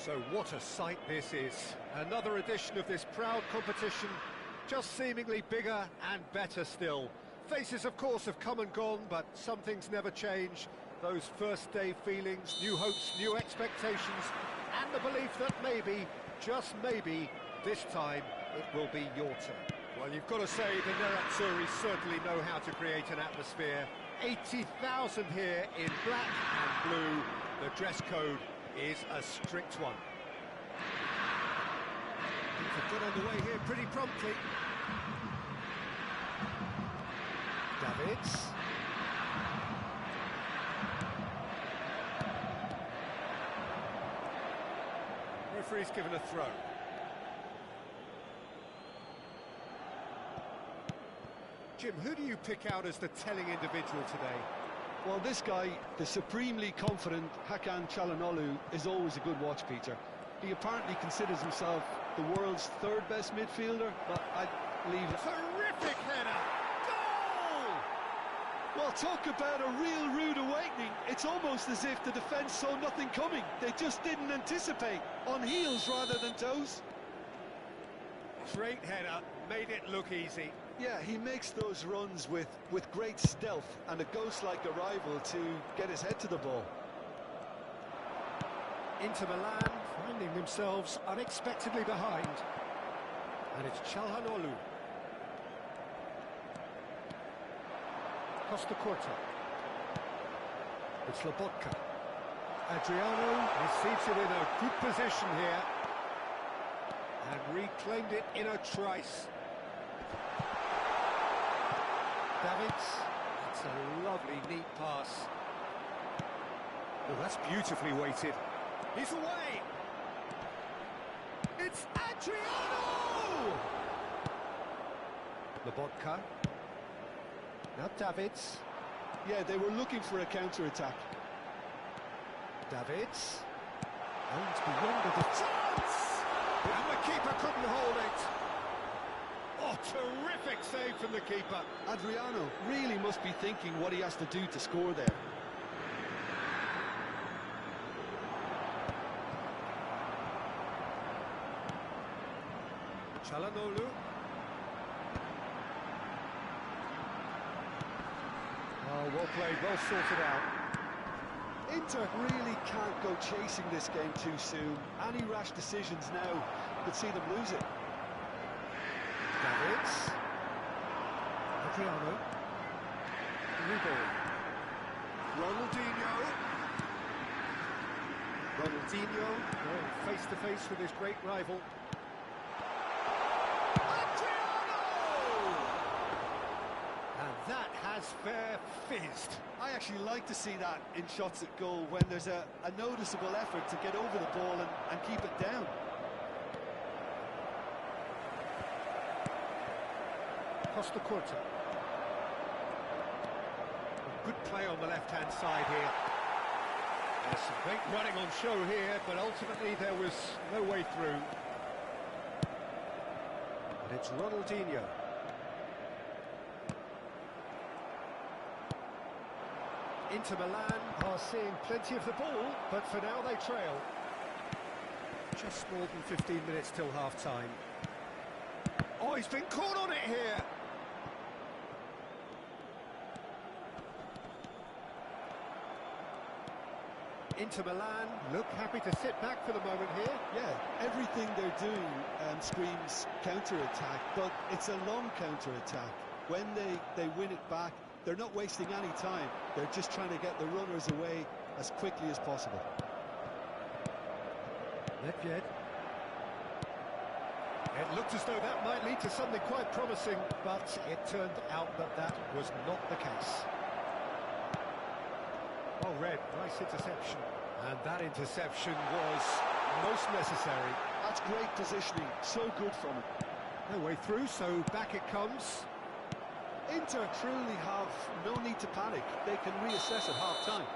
So what a sight this is. Another edition of this proud competition, just seemingly bigger and better still. Faces, of course, have come and gone, but some things never change. Those first day feelings, new hopes, new expectations, and the belief that maybe, just maybe, this time it will be your turn. Well, you've got to say the Nerazzurri certainly know how to create an atmosphere. 80,000 here in black and blue. The dress code is a strict one. Things have got underway here pretty promptly. Davids. Referee's given a throw. Jim, who do you pick out as the telling individual today? Well, this guy, the supremely confident Hakan Çalhanoğlu, is always a good watch, Peter. He apparently considers himself the world's third best midfielder, but I'd leave it. Terrific header! Goal! Well, talk about a real rude awakening. It's almost as if the defence saw nothing coming. They just didn't anticipate. On heels rather than toes. Great header, made it look easy. Yeah, he makes those runs with great stealth and a ghost-like arrival to get his head to the ball. Inter Milan finding themselves unexpectedly behind. And it's Çalhanoğlu. Costa Curta. It's Lobotka. Adriano receives it in a good position here. And reclaimed it in a trice. Davids, that's a lovely, neat pass. Oh, that's beautifully weighted. He's away! It's Adriano! Lobotka. Now Davids. Yeah, they were looking for a counter-attack. Davids. Oh, it's beyond the chance! And the keeper couldn't hold it. Oh, terrific save from the keeper. Adriano really must be thinking what he has to do to score there. Çalhanoğlu. Oh, well played, well sorted out. Inter really can't go chasing this game too soon. Any rash decisions now could see them lose it. Davids. Adriano. Reball. Ronaldinho going face to face with his great rival. Adriano! And that has fair fizzed. I actually like to see that in shots at goal when there's a noticeable effort to get over the ball and keep it down. Costa Curta. Good play on the left-hand side here. There's some great running on show here, but ultimately there was no way through. And it's Ronaldinho. Inter Milan are seeing plenty of the ball, but for now they trail. Just more than 15 minutes till half-time. Oh, he's been caught on it here! Inter Milan look happy to sit back for the moment here. Yeah, everything they're doing screams counter-attack, but it's a long counter-attack. When they win it back, they're not wasting any time. They're just trying to get the runners away as quickly as possible. Nedved. It looked as though that might lead to something quite promising, but it turned out that that was not the case. Well read, nice interception. And that interception was most necessary. That's great positioning, so good from him. No way through, so back it comes. Inter truly have no need to panic. They can reassess at half-time.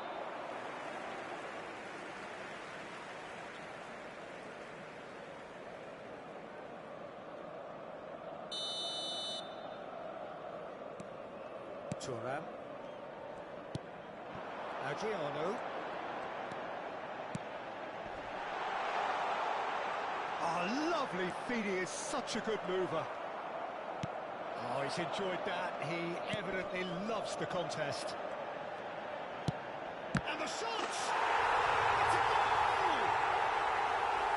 Thuram. Adriano. Oh, lovely feed, he is such a good mover. Oh, he's enjoyed that. He evidently loves the contest. And the shots! It's a goal!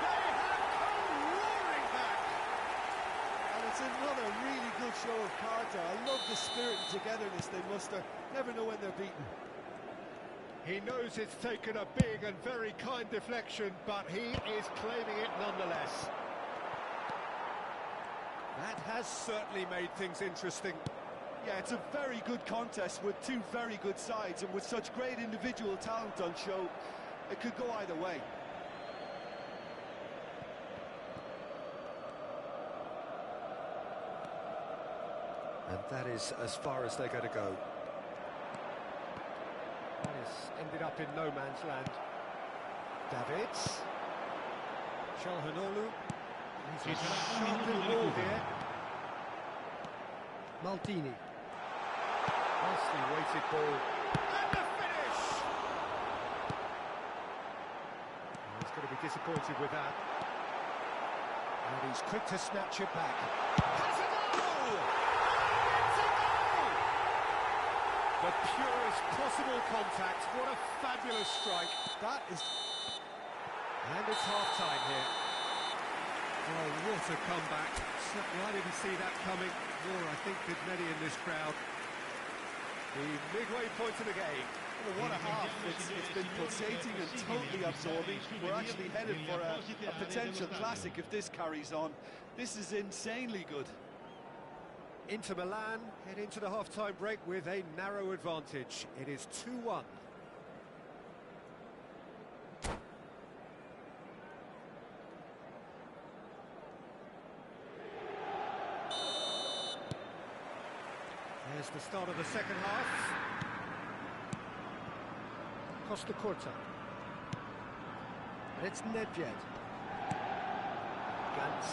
They have come roaring back! And it's another really good show of character. I love the spirit and togetherness they muster. Never know when they're beaten. He knows it's taken a big and very kind deflection, but he is claiming it nonetheless. That has certainly made things interesting. Yeah, it's a very good contest with two very good sides, and with such great individual talent on show, it could go either way. And that is as far as they're going to go. This ended up in no man's land. Davids. Çalhanoğlu. He's a sharp little ball here. Maldini. Nicely weighted ball. And the finish! He's going to be disappointed with that. And he's quick to snatch it back. Has a goal! It's a goal! The purest possible contact. What a fabulous strike. That is... And it's half-time here. Oh, what a comeback. I didn't see that coming, nor I think did many in this crowd. The midway point of the game. Well, what a half. It's been pulsating and totally absorbing. We're actually headed for a potential classic if this carries on. This is insanely good. Inter Milan head into the half-time break with a narrow advantage. It is 2-1. There's the start of the second half. Costa Curta. And it's Nedved. Gantz.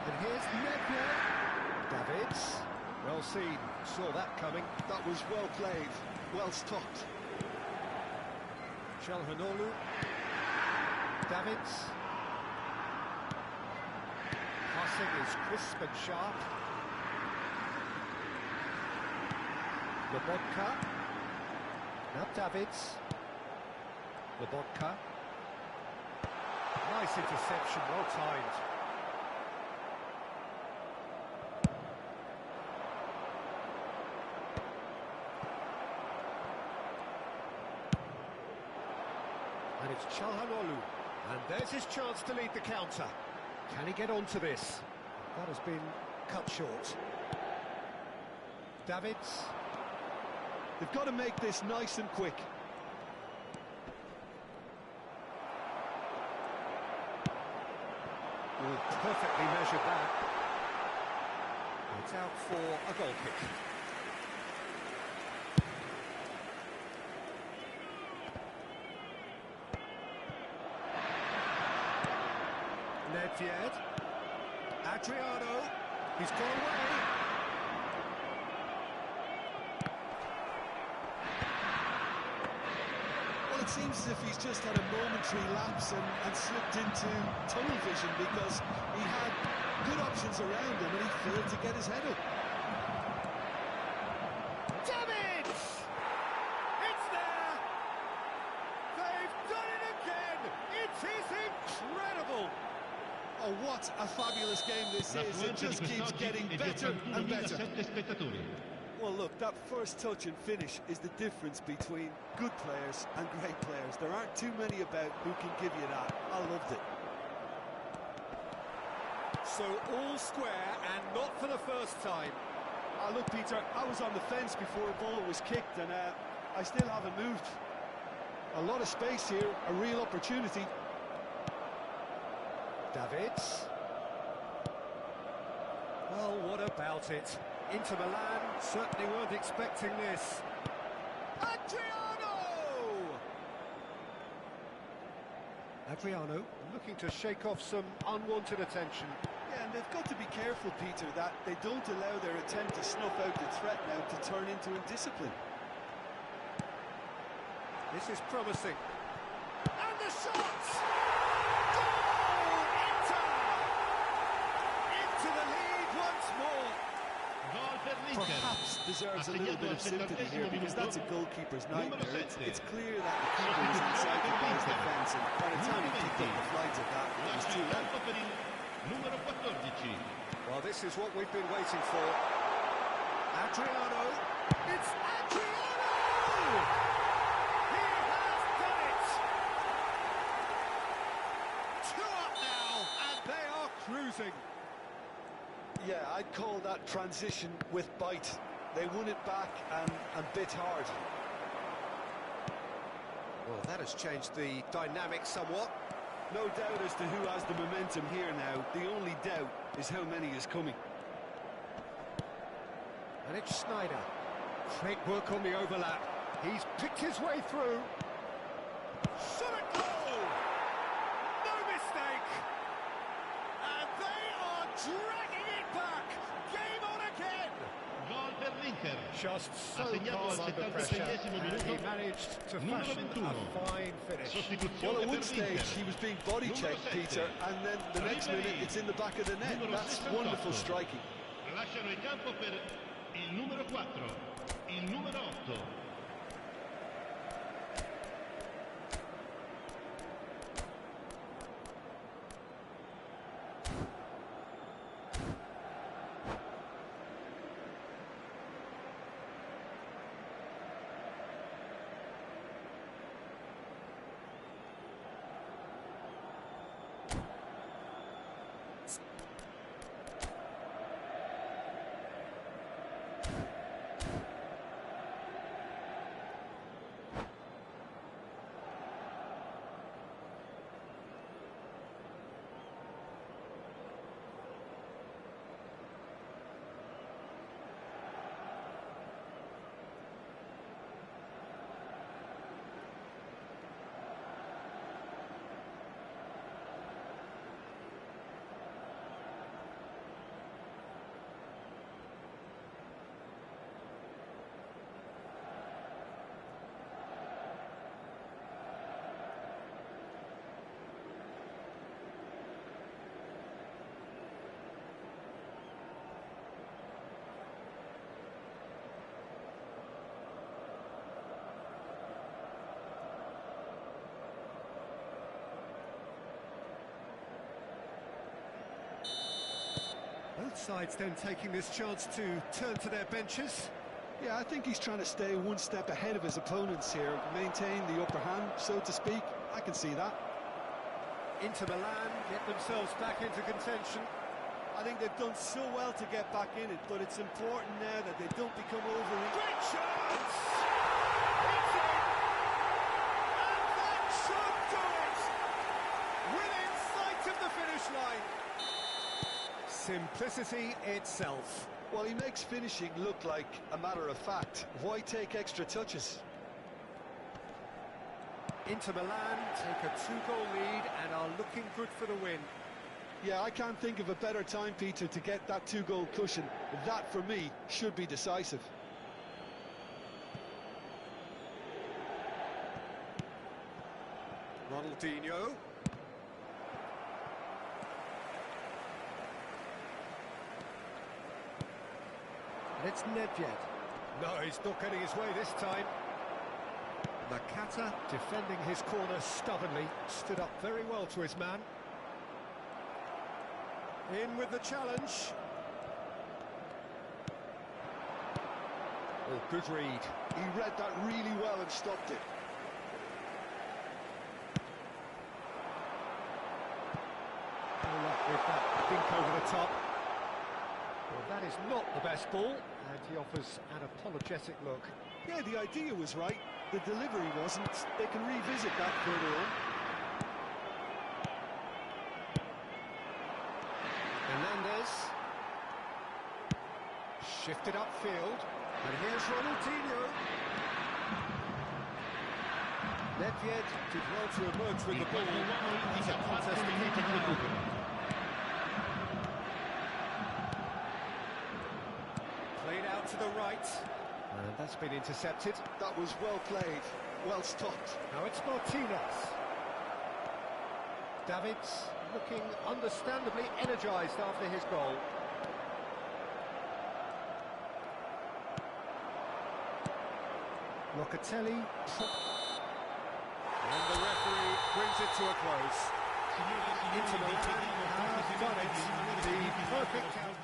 And here's Nedved. Davids. Well seen. Saw that coming. That was well played. Well stopped. Çalhanoğlu. Davids. Passing is crisp and sharp. Lobotka. Now Davids. Lobotka. Nice interception, well timed. And it's Çalhanoğlu. And there's his chance to lead the counter. Can he get onto this? That has been cut short. Davids. They've got to make this nice and quick. Oh, perfectly measured that. It's out for a goal kick. Nedved. Adriano. He's gone away. it seems as if he's just had a momentary lapse and slipped into tunnel vision, because he had good options around him and he failed to get his head up. Damn it! It's there! They've done it again! It is incredible! Oh, what a fabulous game this is. It just keeps getting better and better. Well, look, that first touch and finish is the difference between good players and great players. There aren't too many about who can give you that. I loved it. So all square, and not for the first time. Look, Peter, I was on the fence before the ball was kicked, and I still haven't moved. A lot of space here, a real opportunity. Davids. Well, what about it? Inter Milan certainly weren't expecting this. Adriano looking to shake off some unwanted attention. Yeah, and they've got to be careful, Peter, that they don't allow their attempt to snuff out the threat now to turn into indiscipline. This is promising. And the shot! Goal! Inter! Into the lead once more. Perhaps deserves a little bit of sympathy here, because that's a goalkeeper's nightmare. It's clear that the keeper was inside the guy's defence, and by the time he picked up the flight of that, it was too late. Well, this is what we've been waiting for. Adriano. It's Adriano! He has done it! 2 up now, and they are cruising. Yeah, I'd call that transition with bite. They won it back and bit hard. Well, that has changed the dynamic somewhat. No doubt as to who has the momentum here now. The only doubt is how many is coming. And it's Snyder. Great work on the overlap. He's picked his way through. Shot at goal! No mistake! And they are dragging it back! Game on again! Just so calm under pressure, and he managed to fashion a fine finish. Well, at one stage he was being body checked, Peter, and then the next minute it's in the back of the net. That's wonderful striking. Lasciano il campo per il numero 4, il numero 8. Both sides then taking this chance to turn to their benches. Yeah, I think he's trying to stay one step ahead of his opponents here, maintain the upper hand, so to speak. I can see that. Inter Milan get themselves back into contention. I think they've done so well to get back in it, but it's important now that they don't become overly... Great chance! It's in! And that should do it! Within sight of the finish line. Simplicity itself. Well, he makes finishing look like a matter of fact. Why take extra touches? Inter Milan take a 2-goal lead and are looking good for the win. Yeah, I can't think of a better time, Peter, to get that 2-goal cushion. That, for me, should be decisive. Ronaldinho. And it's Nedved. No, he's not getting his way this time. Nakata defending his corner stubbornly, stood up very well to his man. In with the challenge. Oh, good read. He read that really well and stopped it. No luck with that dink over the top. Well, that is not the best ball, and he offers an apologetic look. Yeah, the idea was right. The delivery wasn't. They can revisit that further on. Hernandez. Shifted upfield. And here's Ronaldinho. Nedved did well to emerge with the ball. It's a contest to keep it moving. Played out to the right. And that's been intercepted. That was well played, well stopped. Now it's Martinez. Davids looking understandably energised after his goal. Locatelli. And the referee brings it to a close. Inter Milan have done it. The perfect outcome.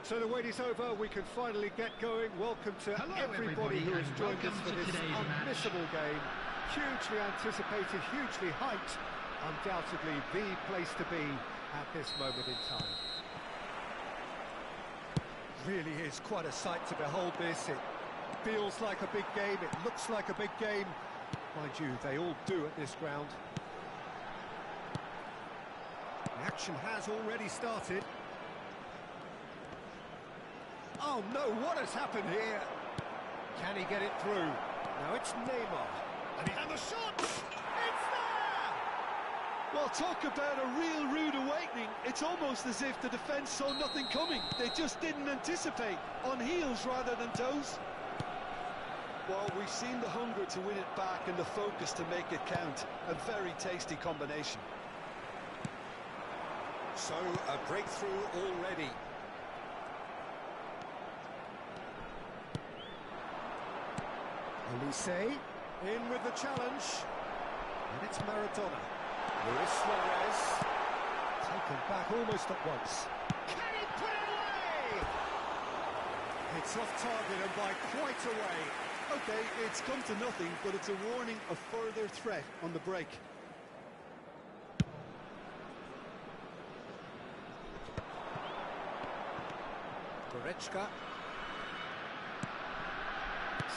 So the wait is over, we can finally get going. Welcome to everybody who has joined us for this unmissable game. Hugely anticipated, hugely hyped. Undoubtedly the place to be at this moment in time. Really is quite a sight to behold this. It feels like a big game, it looks like a big game. Mind you, they all do at this ground. The action has already started. Oh no, what has happened here? Can he get it through? Now it's Neymar. And the shot! It's there! Well, talk about a real rude awakening. It's almost as if the defence saw nothing coming. They just didn't anticipate. On heels rather than toes. Well, we've seen the hunger to win it back and the focus to make it count. A very tasty combination. So, a breakthrough already. Elise in with the challenge, and it's Maradona. Luis Suarez taken back almost at once. Can he put it away? It's off target and by quite a way. Okay, it's come to nothing, but it's a warning of further threat on the break. Goretzka.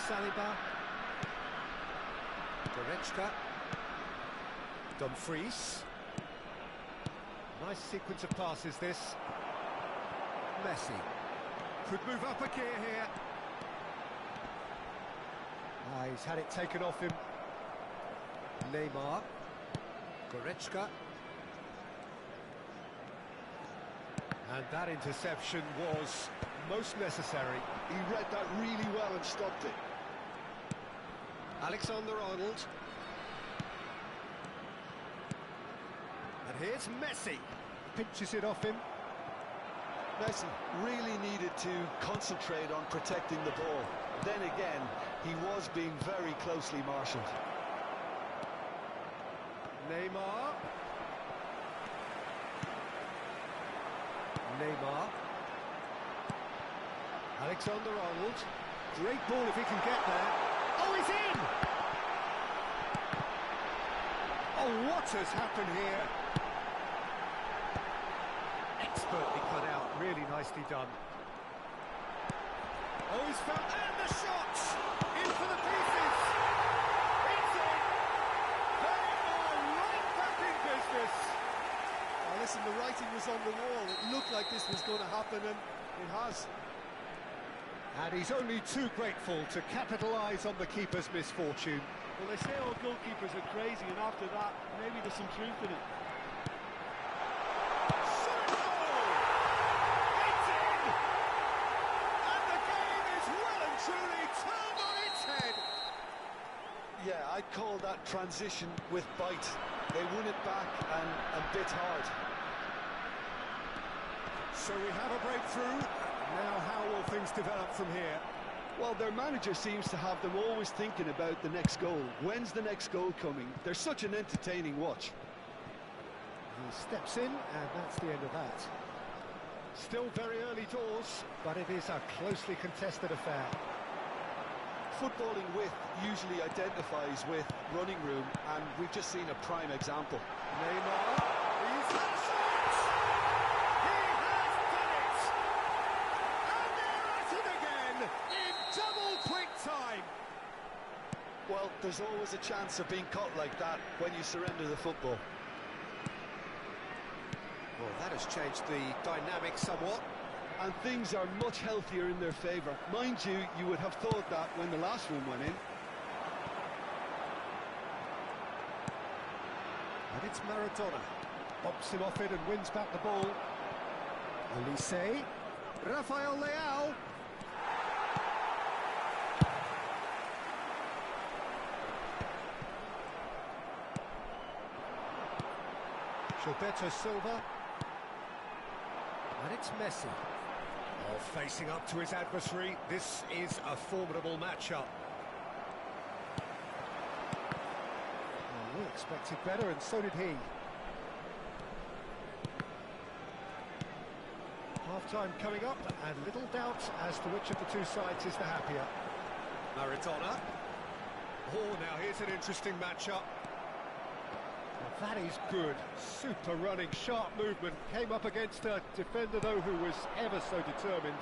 Saliba. Goretzka. Dumfries. Nice sequence of passes this. Messi. Could move up a gear here. He's had it taken off him. Neymar. Goretzka. And that interception was most necessary. He read that really well and stopped it. Alexander-Arnold. And here's Messi. Pinches it off him. Messi really needed to concentrate on protecting the ball. Then again, he was being very closely marshalled. Neymar. Alexander-Arnold. Great ball if he can get there. Oh, he's in! Oh, what has happened here? Expertly cut out, really nicely done. Oh, he's found... And the shot! In for the pieces! It's in! They are right back in business! Oh, listen, the writing was on the wall. It looked like this was going to happen, and it has. And he's only too grateful to capitalise on the keeper's misfortune. Well, they say all goalkeepers are crazy, and after that, maybe there's some truth in it. Shot goal! It's in! And the game is well and truly turned on its head. Yeah, I'd call that transition with bite. They won it back and bit hard. So we have a breakthrough. Now how will things develop from here? Well, their manager seems to have them always thinking about the next goal. When's the next goal coming? They're such an entertaining watch. He steps in, and that's the end of that. Still very early doors, but it is a closely contested affair. Footballing width usually identifies with running room, and we've just seen a prime example. Neymar, he's had a shot! He has done it! And they're at it again, in double quick time! Well, there's always a chance of being caught like that when you surrender the football. Well, that has changed the dynamic somewhat. And things are much healthier in their favour. Mind you, you would have thought that when the last one went in. And it's Maradona. Bumps him off it and wins back the ball. Olise. Rafael Leao. Gilberto Silva. And it's Messi. Oh, facing up to his adversary, this is a formidable matchup. Well, we expected better, and so did he. Half-time coming up, and little doubt as to which of the two sides is the happier. Maradona. Oh, now here's an interesting matchup. Now that is good. Super running, sharp movement. Came up against a defender, though, who was ever so determined.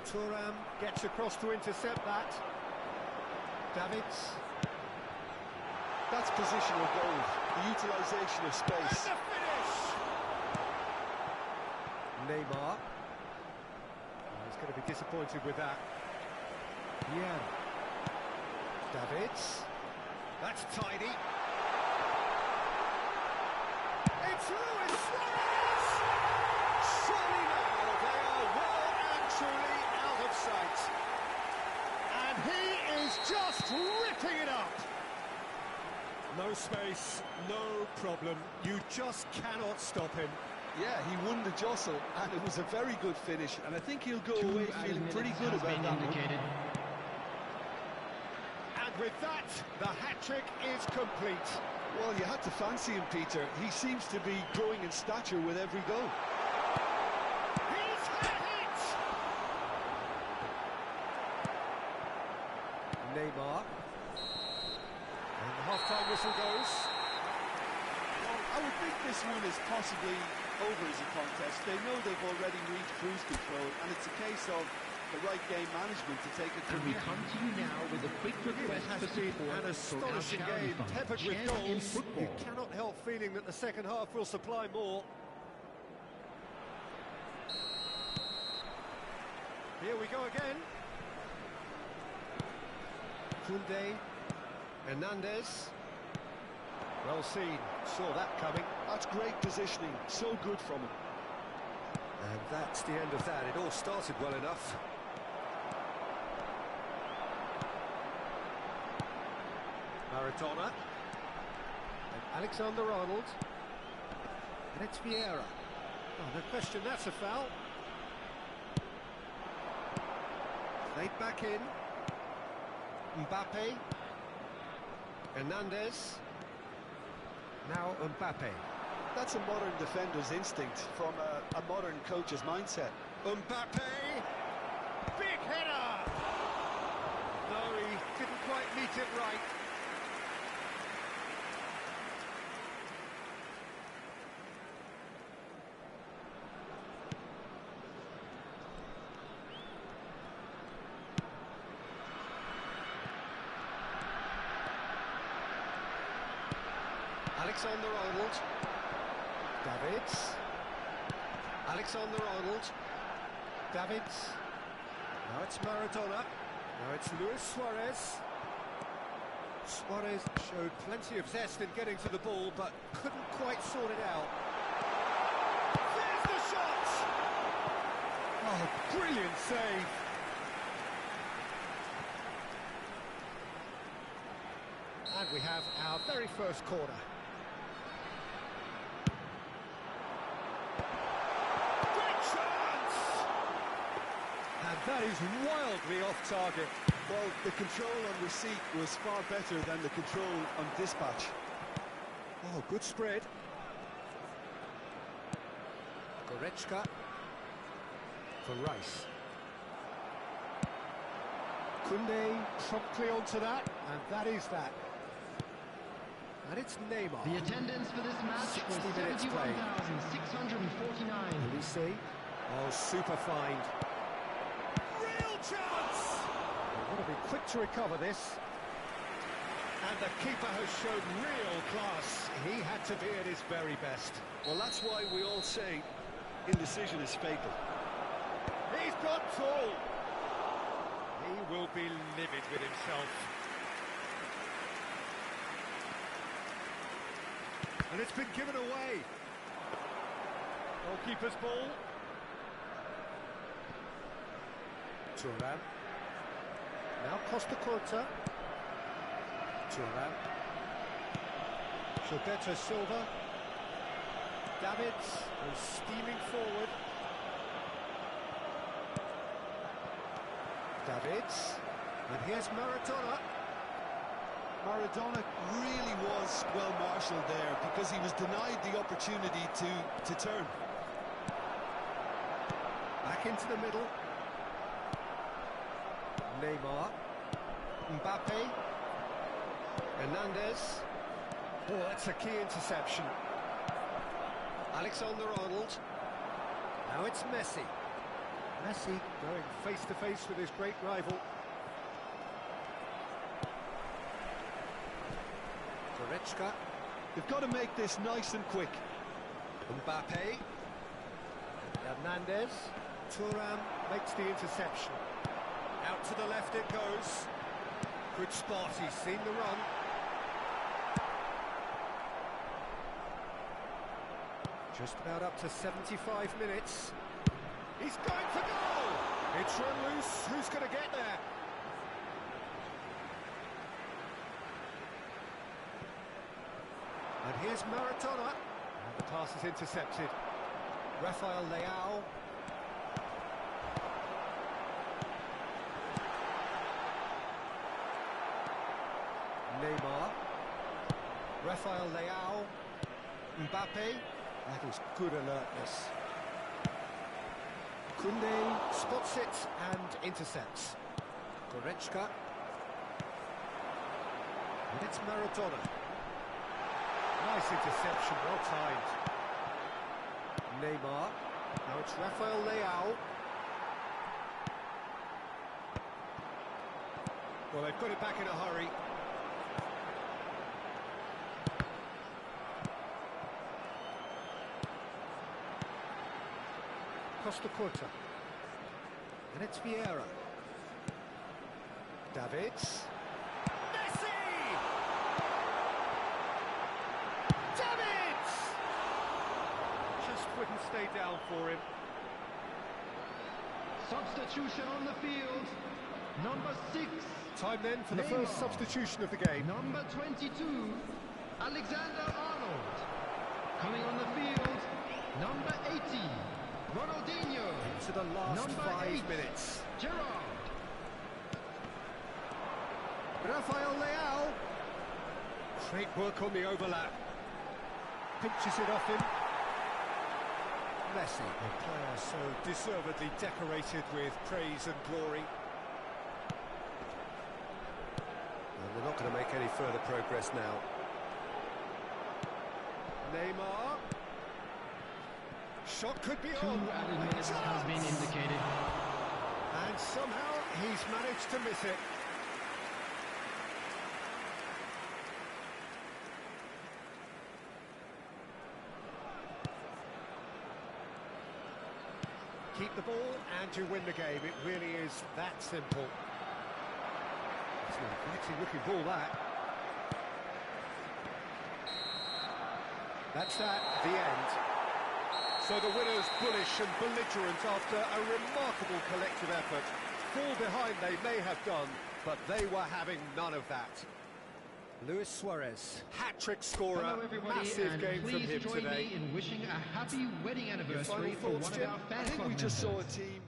Thuram gets across to intercept that. Davids. That's positional goal, the utilisation of space. And the finish! Neymar. Oh, he's going to be disappointed with that. Yeah. Davids. That's tidy. It's Luis Suarez! Surely now they are well and truly out of sight. And he is just ripping it up. No space, no problem. You just cannot stop him. Yeah, he won the jostle, and it was a very good finish, and I think he'll go away feeling pretty good about that one. And with that, the hat-trick is complete. Well, you had to fancy him, Peter. He seems to be growing in stature with every goal. He's had it! Neymar. And the half-time whistle goes. Well, I would think this one is possibly over as a contest. They know they've already reached cruise control, and it's a case of the right game management to take it from And we here. come to you now with a quick request It has for been support an for our astonishing charity game, fund, peppered with Shares in goals. Football. You cannot help feeling that the second half will supply more. Here we go again. Koundé, Hernandez, Well seen, saw that coming. That's great positioning, so good from him. And that's the end of that. It all started well enough. Maradona. And Alexander-Arnold. And it's Vieira. Oh, no question, that's a foul. Played back in. Mbappe. Hernandez. Now Mbappe. That's a modern defender's instinct from a modern coach's mindset. Mbappe! Big header! No, he didn't quite meet it right. Alexander-Arnold. Davids. Alexander-Arnold. Davids. Now it's Maradona. Now it's Luis Suarez. Suarez showed plenty of zest in getting to the ball, but couldn't quite sort it out. There's the shot! Oh, brilliant save. And we have our very first corner. And that is wildly off target. Well, the control on receipt was far better than the control on dispatch. Oh, good spread. Goretzka for Rice. Koundé promptly onto that, and that is that. And it's Neymar. The attendance for this match was 71,649. Olise. Oh, super find. Real chance! They've got to be quick to recover this. And the keeper has shown real class. He had to be at his very best. Well, that's why we all say indecision is fatal. He's got tall. He will be livid with himself. And it's been given away. Goalkeeper's ball. Thuram. Now Costa Curta. Thuram. Gilberto Silva. Davids is steaming forward. Davids. And here's Maradona. Maradona really was well marshalled there because he was denied the opportunity to turn. Back into the middle. Neymar. Mbappe. Hernandez. Oh, that's a key interception. Alexander-Arnold. Now it's Messi. Messi going face-to-face with his great rival. Goretzka. They've got to make this nice and quick. Mbappe. Hernandez. Thuram makes the interception. Out to the left it goes. Good spot, he's seen the run. Just about up to 75 minutes. He's going for goal! It's run loose, who's going to get there? And here's Maradona. And the pass is intercepted. Rafael Leao. Neymar. Rafael Leao. Mbappe. That is good alertness. Koundé spots it and intercepts. Goretzka. And it's Maradona. Nice interception, well timed. Neymar. Now it's Rafael Leao. Well, they've got it back in a hurry. Costa Curta. And it's Vieira. Davids. Messi! stay down for him. Substitution on the field. Number 6. Time then for the Neymar. first substitution of the game. Number 22. Alexander-Arnold. Coming on the field. Number 80. Ronaldinho. To the last Number 5 8. minutes. Gerrard. Rafael Leao. Great work on the overlap. Pinches it off him. Messi, a player so deservedly decorated with praise and glory. And they're not going to make any further progress now. Neymar. Shot could be 2 on. added minutes has been indicated. And somehow he's managed to miss it. Keep the ball and you win the game. It really is that simple. It's an inviting looking ball, that. That's that, the end. So the winners bullish and belligerent after a remarkable collective effort. Fall behind they may have done, but they were having none of that. Luis Suarez, hat-trick scorer, Hello everybody, massive and game from please him join today. me in wishing a happy wedding anniversary for thoughts, one of Jim? our fan I think club we just saw a members. team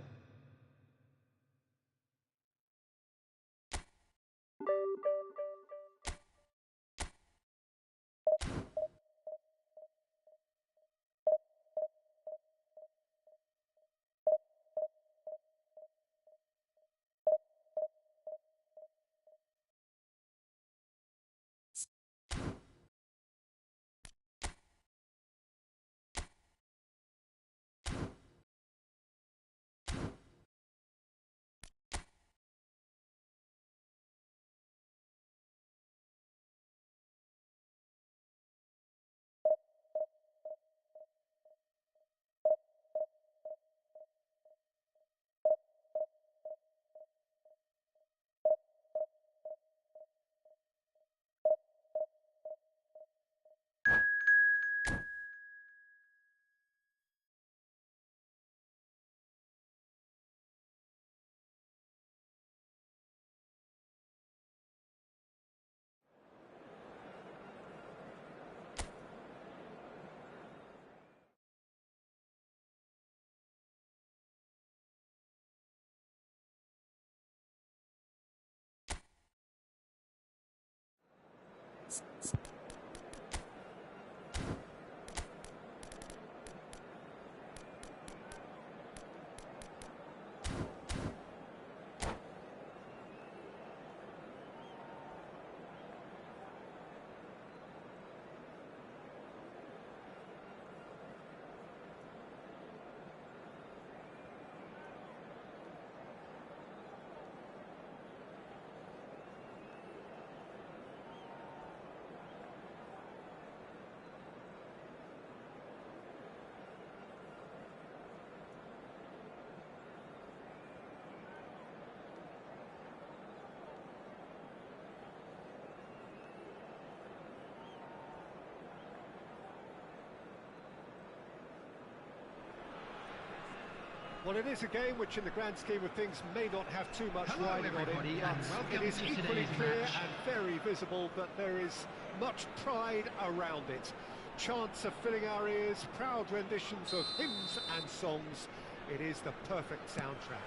Well, it is a game which, in the grand scheme of things, may not have too much Hello riding on everybody, it, and but welcome it is to equally today's clear match. and very visible that there is much pride around it. Chants are filling our ears, proud renditions of hymns and songs. It is the perfect soundtrack.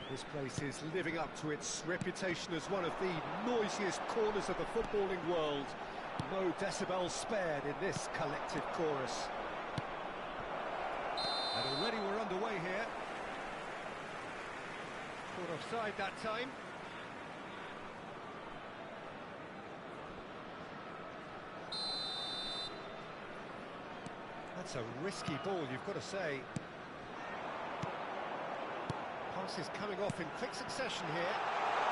This place is living up to its reputation as one of the noisiest corners of the footballing world. No decibels spared in this collective chorus. And already we're underway here. Caught offside that time. That's a risky ball, you've got to say. Pass is coming off in quick succession here.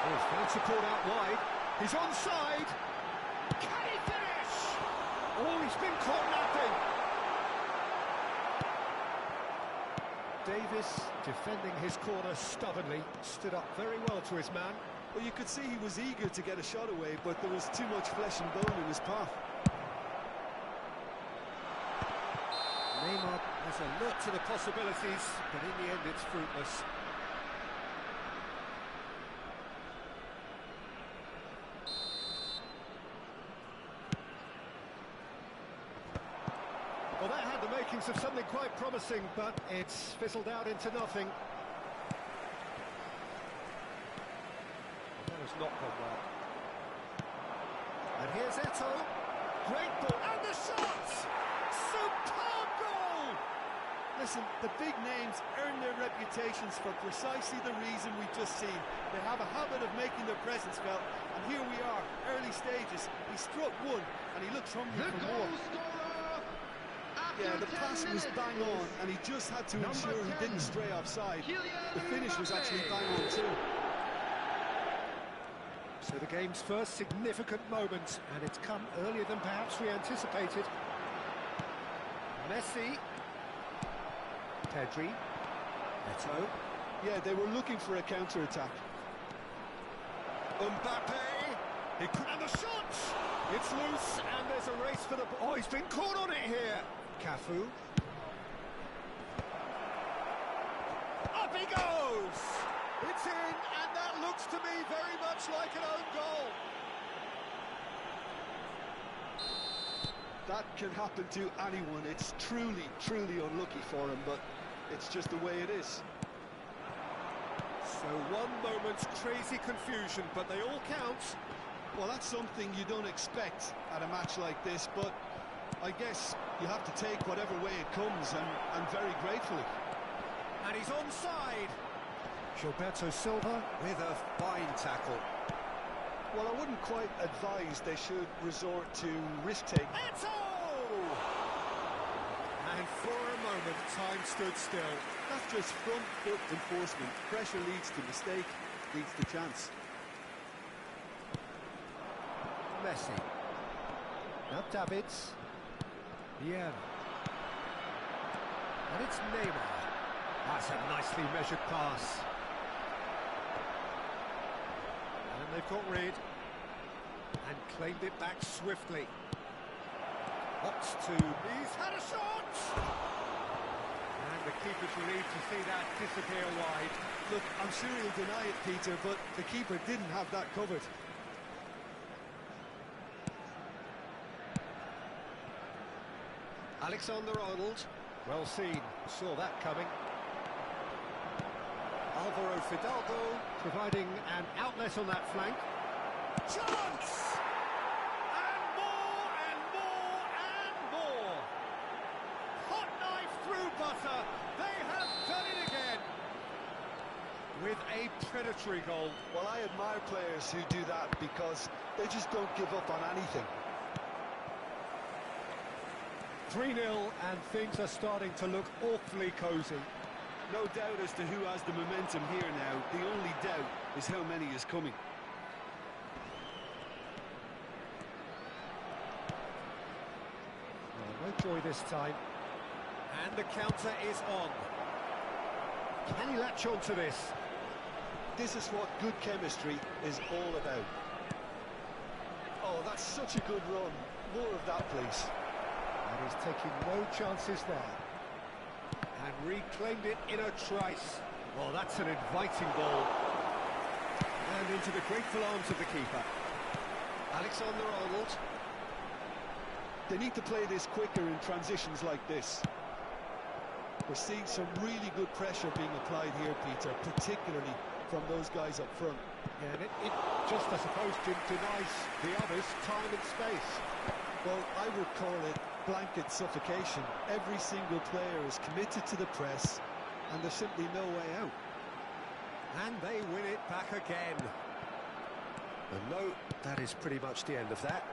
Oh, he's found support out wide. He's onside. Can he finish? Oh, he's been caught napping. Davis, defending his corner stubbornly, stood up very well to his man. Well, you could see he was eager to get a shot away, but there was too much flesh and bone in his path. Neymar is alert to the possibilities, but in the end it's fruitless. Well, that had the makings of something quite promising, but it's fizzled out into nothing. That has not gone well. And here's Eto. Great ball. And the shot! Superb goal! Listen, the big names earn their reputations for precisely the reason we've just seen. They have a habit of making their presence felt, and here we are, early stages. He struck one, and he looks hungry for more. Yeah, the pass was bang on, and he just had to ensure he didn't stray offside. The finish was actually bang on too. So the game's first significant moment, and it's come earlier than perhaps we anticipated. Messi. Pedri. Eto. Yeah, they were looking for a counter-attack. Mbappe. And the shot! It's loose, and there's a race for the ball. Oh, he's been caught on it here. Cafu. Up he goes! It's in, and that looks to me very much like an own goal. That can happen to anyone. It's truly, truly unlucky for him, but it's just the way it is. So one moment's crazy confusion, but they all count. Well, that's something you don't expect at a match like this, but I guess you have to take whatever way it comes, and very gratefully. And he's onside. Gilberto Silva with a fine tackle. Well, I wouldn't quite advise they should resort to risk-taking. Eto! And for a moment, time stood still. That's just front foot enforcement. Pressure leads to mistake, leads to chance. Messi. Now Davids. Yeah. And it's Neymar. That's a nicely measured pass. And they've got rid. And claimed it back swiftly. What's to... He's had a shot! And the keeper's relieved to see that disappear wide. Look, I'm sure he'll deny it, Peter, but the keeper didn't have that covered. Alexander-Arnold, well seen, saw that coming. Alvaro Fidalgo providing an outlet on that flank. Chance! And more, and more, and more! Hot knife through butter, they have done it again! With a predatory goal. Well, I admire players who do that because they just don't give up on anything. 3-0, and things are starting to look awfully cosy. No doubt as to who has the momentum here now. The only doubt is how many is coming. Well, no joy this time. And the counter is on. Can he latch on to this? This is what good chemistry is all about. Oh, that's such a good run. More of that, please. And he's taking no chances there. And reclaimed it in a trice. Well, that's an inviting ball. And into the grateful arms of the keeper. Alexander-Arnold. They need to play this quicker in transitions like this. We're seeing some really good pressure being applied here, Peter, particularly from those guys up front. Yeah, and it just, I suppose, denies the others time and space. Well, I would call it blanket suffocation. Every single player is committed to the press, and there's simply no way out. And they win it back again. And no, that is pretty much the end of that.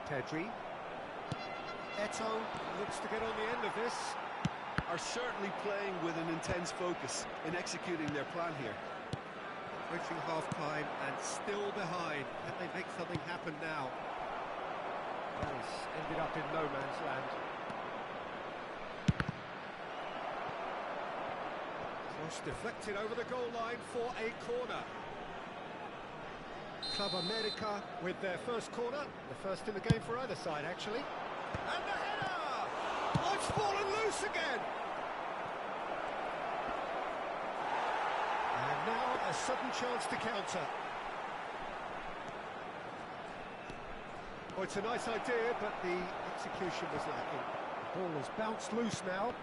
Pedri. Eto looks to get on the end of this. Are certainly playing with an intense focus in executing their plan here. Approaching half-time and still behind. Can they make something happen now? Well, he's ended up in no man's land. Cross deflected over the goal line for a corner. Club America with their first corner, the first in the game for either side, actually. And the header! Oh, it's fallen loose again! And now a sudden chance to counter. Oh, it's a nice idea, but the execution was lacking. The ball has bounced loose now.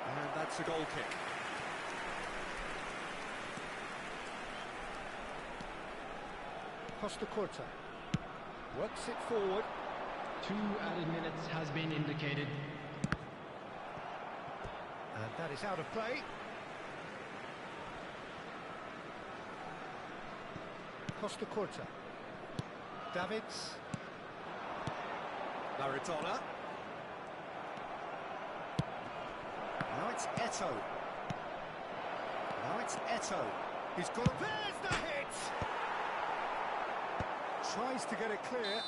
And that's a goal kick. Costa Curta works it forward. 2 added minutes has been indicated. And that is out of play. Costa Curta. Davids. Maradona. Now it's Eto'o. Now it's Eto'o. He's got... There's the hit! Tries to get it clear.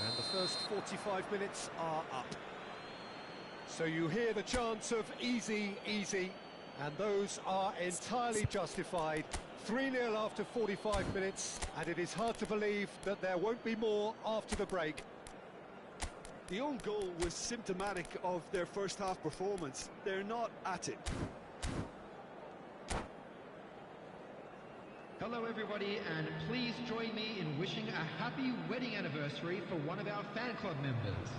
And the first 45 minutes are up. So you hear the chants of easy, easy, and those are entirely justified. 3-0 after 45 minutes, and it is hard to believe that there won't be more after the break. The own goal was symptomatic of their first half performance. They're not at it. Hello everybody, and please join me in wishing a happy wedding anniversary for one of our fan club members.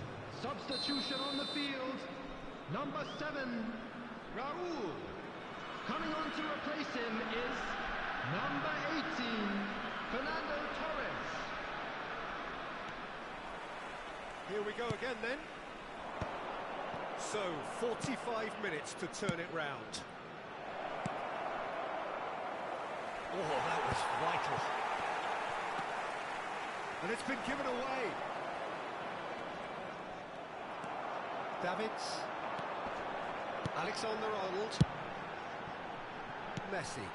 Substitution on the field, number 7, Raul. Coming on to replace him is number 18, Fernando Torres. Here we go again then. So, 45 minutes to turn it round. Oh, that was vital. And it's been given away. Davids. Alexander-Arnold. Messi.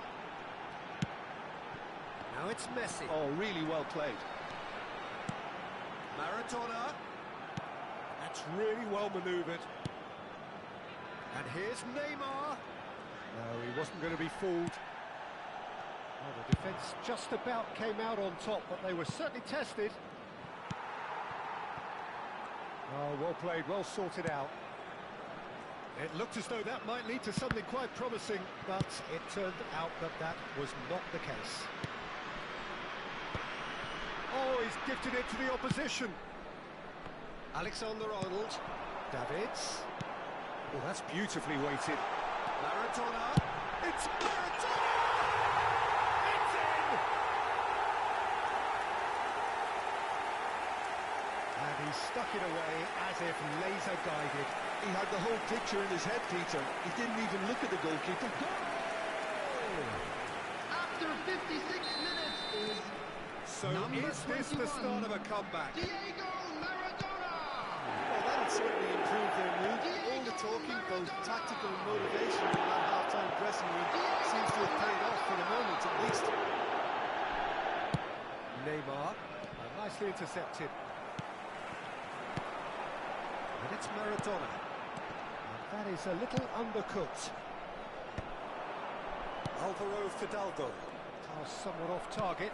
Now it's Messi. Oh, really well played. Maradona. That's really well manoeuvred. And here's Neymar. No, he wasn't going to be fooled. Well, the defence just about came out on top, but they were certainly tested. Oh, well played, well sorted out. It looked as though that might lead to something quite promising, but it turned out that that was not the case. Oh, he's gifted it to the opposition. Alexander-Arnold. Davids. Oh, that's beautifully weighted. Maradona. It's Maradona! He stuck it away as if laser guided. He had the whole picture in his head, Peter. He didn't even look at the goalkeeper. After 56 minutes is... So is this the start of a comeback? Diego Maradona! Well, that'll certainly improve their mood. All the talking, both tactical and motivational in that half-time dressing room seems to have paid off for the moment, at least. Neymar, nicely intercepted. And it's Maradona. And that is a little undercooked. Alvaro Fidalgo. Somewhat off target.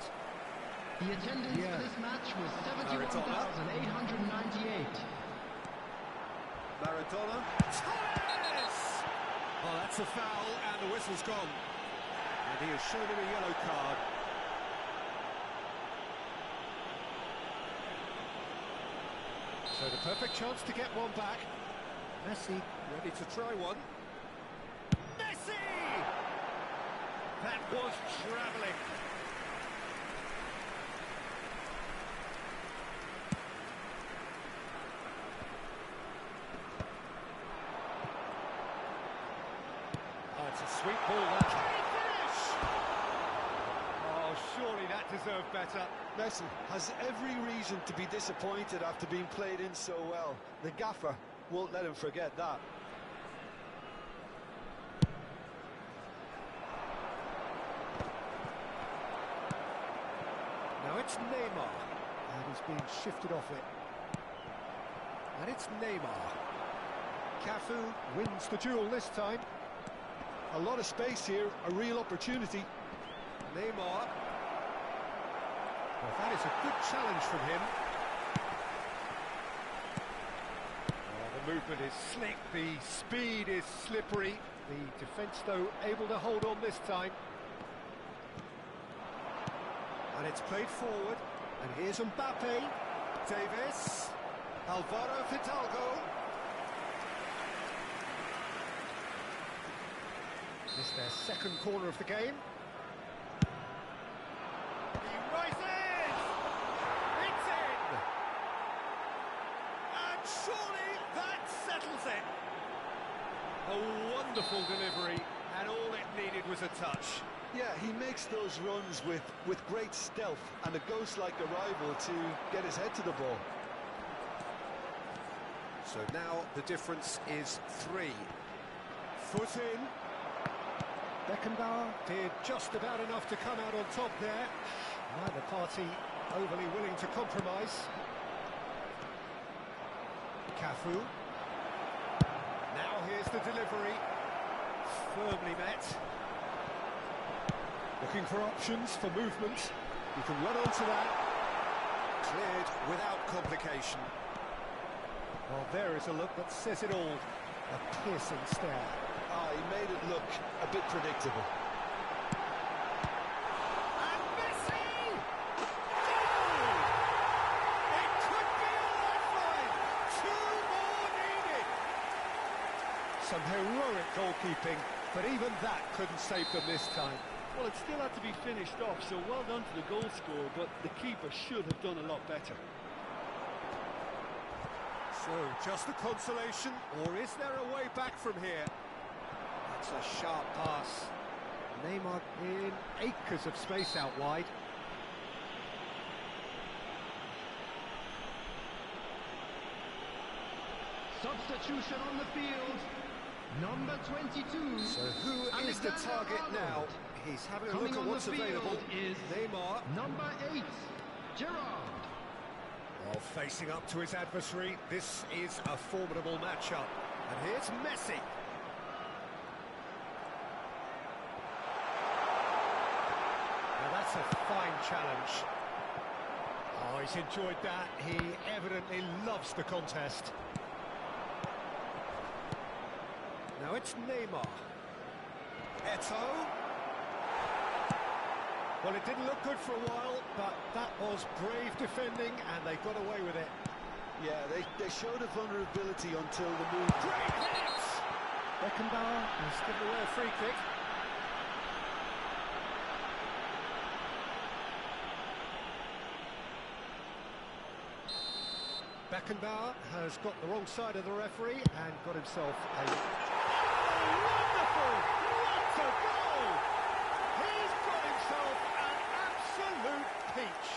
The attendance for this match was 71,898. Maradona. Torres! Oh, that's a foul, and the whistle's gone. And he has shown him a yellow card. So the perfect chance to get one back. Messi ready to try one. Messi! That was travelling. Oh, it's a sweet ball, that. Finish! Oh, surely that deserved better. Messi has every reason to be disappointed after being played in so well. The gaffer won't let him forget that. Now it's Neymar. And He's been shifted off it. And it's Neymar. Cafu wins the duel this time. A lot of space here, a real opportunity. Neymar. Well, that is a good challenge from him. Oh, the movement is slick, the speed is slippery. The defence, though, able to hold on this time. And it's played forward. And here's Mbappe. Davis. Alvaro Fidalgo. Missed their second corner of the game. He rises! It's in! And surely that settles it. A wonderful delivery, and all it needed was a touch. Yeah, he makes those runs with great stealth and a ghost-like arrival to get his head to the ball. So now the difference is 3. Foot in. Beckenbauer did just about enough to come out on top there. Neither party overly willing to compromise. Cafu. Now here's the delivery. Firmly met. Looking for options for movement. You can run onto that. Cleared without complication. Well, there is a look that says it all. A piercing stare. Ah, he made it look a bit predictable. And Messi! Goal! It could be a lifeline. 2 more needed. Some heroic goalkeeping, but even that couldn't save them this time. Well, it still had to be finished off, so well done to the goal scorer, but the keeper should have done a lot better. So, just a consolation, or is there a way back from here? That's a sharp pass. Neymar in acres of space out wide. Substitution on the field. Number 22. So who is the target now? He's having a look at what's available. Is Neymar. number 8, Gerrard. Well, facing up to his adversary, this is a formidable matchup. And here's Messi. Now that's a fine challenge. Oh, he's enjoyed that. He evidently loves the contest. Now it's Neymar. Eto'o. Well, it didn't look good for a while, but that was brave defending, and they got away with it. Yeah, they showed a vulnerability until the move. Great hit! Beckenbauer has given away a free kick. Beckenbauer has got the wrong side of the referee and got himself a... Oh, wonderful! What a goal! He's got himself an absolute peach.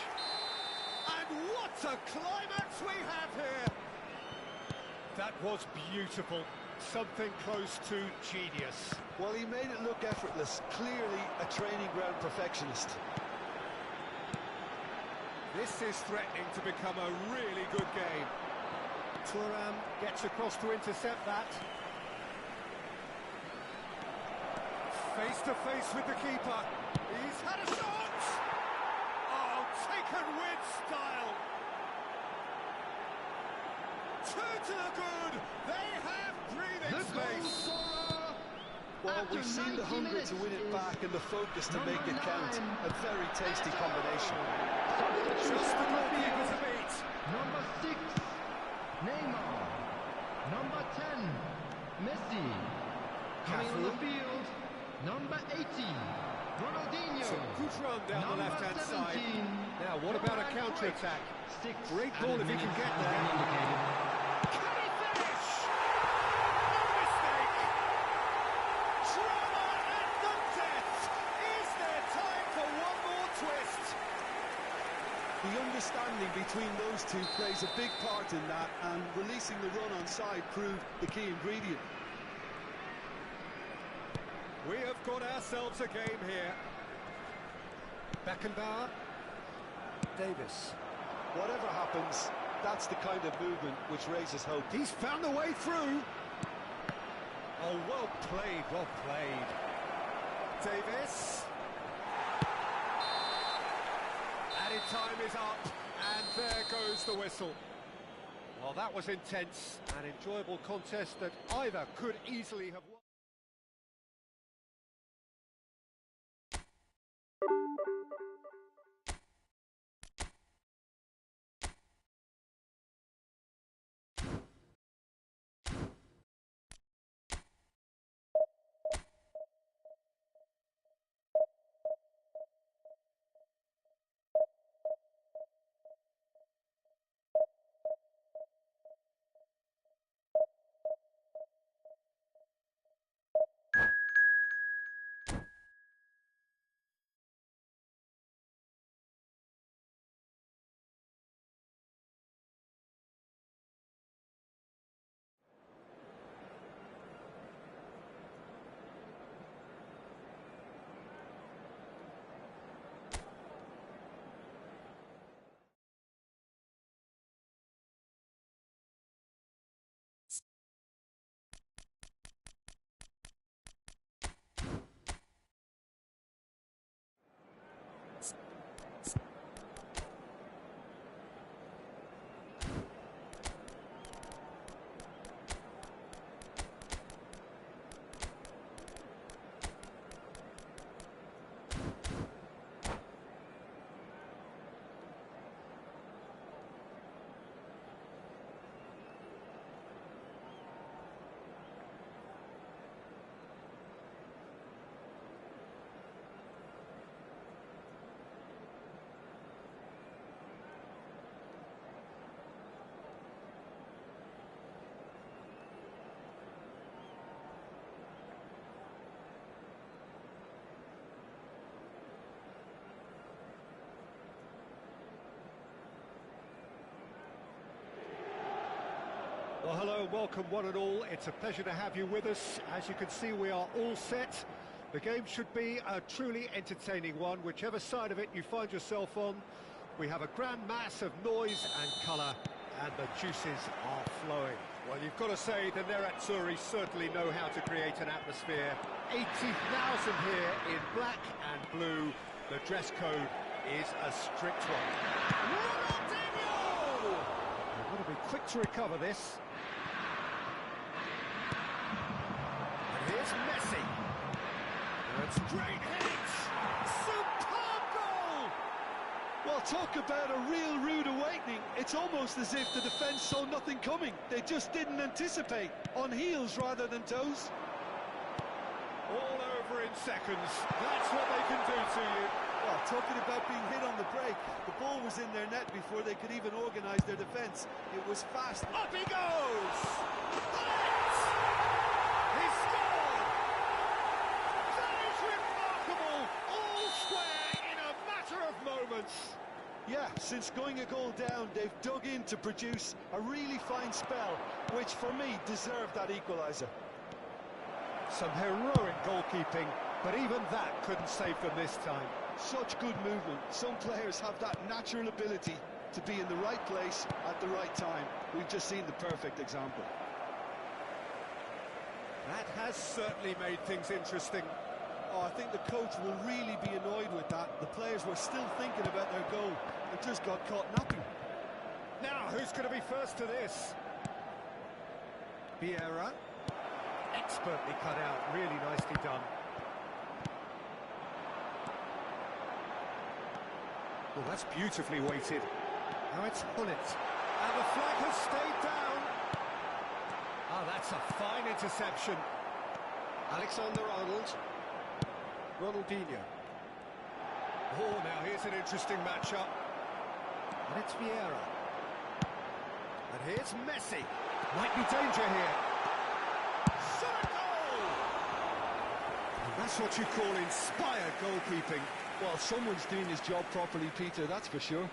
And what a climax we have here! That was beautiful. Something close to genius. Well, he made it look effortless. Clearly a training ground perfectionist. This is threatening to become a really good game. Thuram gets across to intercept that. Face to face with the keeper. He's had a shot! Oh, taken with style. 2 to the good. They have breathing space. Well, we've seen the hunger to win it back and the focus to make it count. A very tasty combination. Just the goalkeeper to beat. Number 6, Neymar. Number 10, Messi. Coming on the field, number 80, Ronaldinho. It's a good run down the left-hand side. Now, what about a counter-attack? Great ball if he can get there. Can he finish? No mistake. Drama at the death. Is there time for one more twist? The understanding between those two plays a big part in that, and releasing the run on side proved the key ingredient. We have got ourselves a game here. Beckenbauer. Davis. Whatever happens, that's the kind of movement which raises hope. He's found the way through. Oh, well played, well played. Davis. Added time is up, and there goes the whistle. Well, that was intense, an enjoyable contest that either could easily have won. Well, hello and welcome one and all. It's a pleasure to have you with us. As you can see, we are all set. The game should be a truly entertaining one, whichever side of it you find yourself on. We have a grand mass of noise and colour, and the juices are flowing. Well, you've got to say the Nerazzurri certainly know how to create an atmosphere. 80,000 here in black and blue. The dress code is a strict one. Ronaldinho! They've got to be quick to recover this. Here's Messi. And straight hit. Superb goal! Well, talk about a real rude awakening. It's almost as if the defence saw nothing coming. They just didn't anticipate. On heels rather than toes. All over in seconds. That's what they can do to you. Well, talking about being hit on the break, the ball was in their net before they could even organise their defence. It was fast. Up he goes! He scored! That is remarkable! All square in a matter of moments. Yeah, since going a goal down, they've dug in to produce a really fine spell, which for me deserved that equaliser. Some heroic goalkeeping, but even that couldn't save them this time. Such good movement. Some players have that natural ability to be in the right place at the right time. We've just seen the perfect example. That has certainly made things interesting. Oh, I think the coach will really be annoyed with that. The players were still thinking about their goal and just got caught napping. Now, who's going to be first to this? Vieira. Expertly cut out, really nicely done. Well, that's beautifully weighted. Now it's Hullet. And the flag has stayed down. Ah, that's a fine interception. Alexander-Arnold. Ronaldinho. Oh, now here's an interesting matchup. And it's Vieira. And here's Messi. Might be danger here. Shot goal! And that's what you call inspired goalkeeping. Well, someone's doing his job properly, Peter, that's for sure.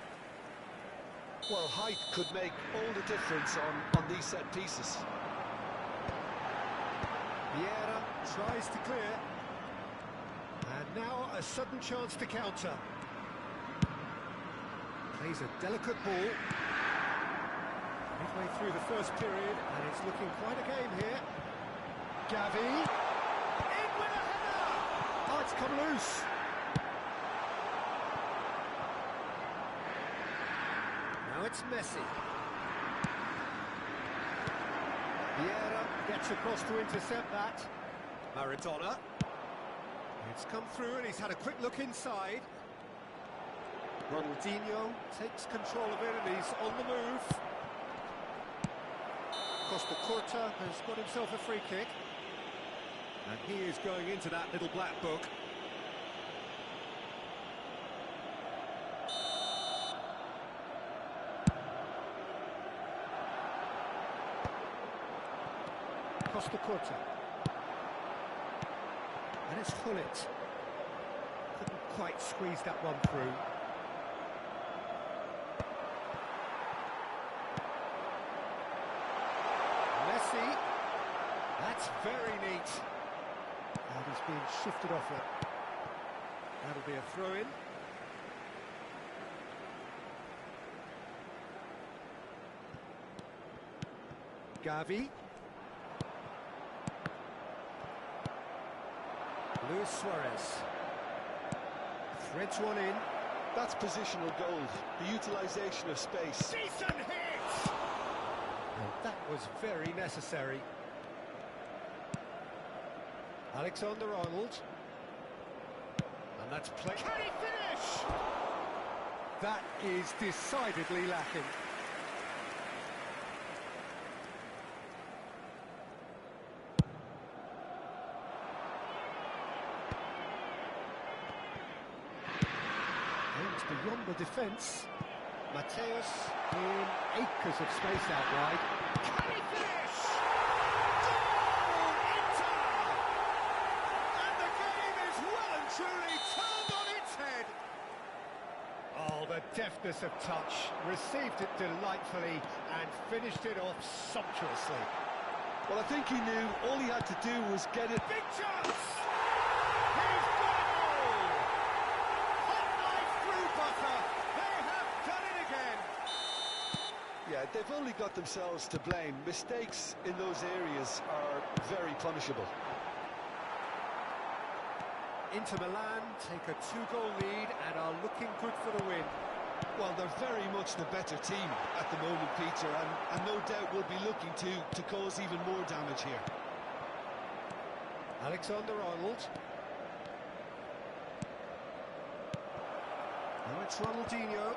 Well, height could make all the difference on these set pieces. Vieira tries to clear. And now a sudden chance to counter. Plays a delicate ball. Midway through the first period, and it's looking quite a game here. Gavi. In with a header! Oh, it's come loose. Now it's Messi. Vieira gets across to intercept that. Maradona. It's come through and he's had a quick look inside. Ronaldinho takes control of it and he's on the move. Costa Curta has got himself a free kick. And he is going into that little black book. Costa Curta. And it's Hullet. Couldn't quite squeeze that one through. Messi. That's very neat. And he's being shifted off it. That'll be a throw-in. Gavi. Luis Suarez threads one in. That's positional gold, the utilisation of space. Decent hit! And that was very necessary. Alexander-Arnold. And that's play. Can he finish? That is decidedly lacking. Beyond the defence, Mateus in acres of space out wide. Can he finish? Goal! Inter! And the game is well and truly turned on its head. Oh, the deftness of touch, received it delightfully and finished it off sumptuously. Well, I think he knew all he had to do was get it. Big chance! He's got it all! Hot knife through butter! They have done it again! Yeah, they've only got themselves to blame. Mistakes in those areas are very punishable. Inter Milan take a 2-goal lead and are looking good for the win. Well, they're very much the better team at the moment, Peter, and no doubt will be looking to cause even more damage here. Alexander-Arnold. Now it's Ronaldinho.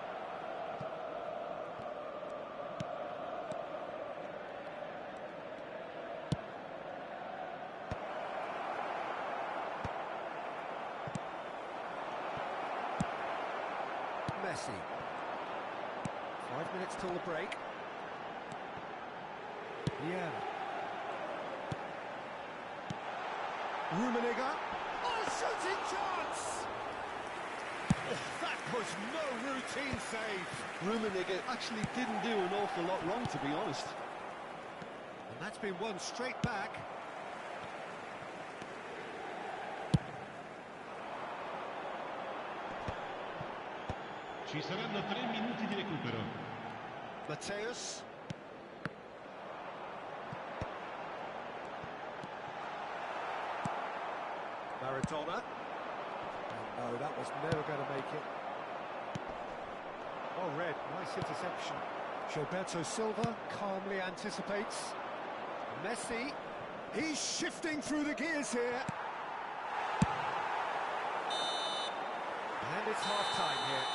Messi. 5 minutes till the break. Yeah. Rummenigge. Oh, shooting chance! Oh, that was no routine save. Rummenigge actually didn't do an awful lot wrong, to be honest. And that's been won straight back. Ci saranno 3 minuti di recupero. Mateus. Maradona. Oh, no, that was never going to make it. Oh, red, nice interception. Gilberto Silva calmly anticipates. Messi, he's shifting through the gears here. And it's half-time here.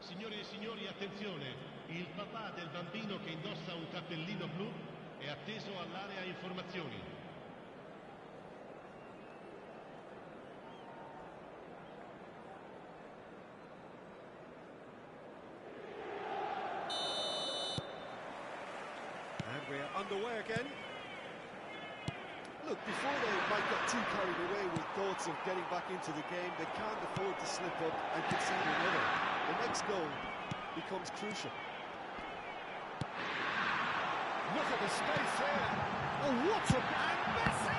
Signore e signori, attenzione! Il papà del bambino che indossa un cappellino blu è atteso all'area informazioni. And we're underway again. Look, before they might get too carried away with thoughts of getting back into the game, they can't afford to slip up and concede another. The next goal becomes crucial. Look at the space here. Oh, what a... And Messi!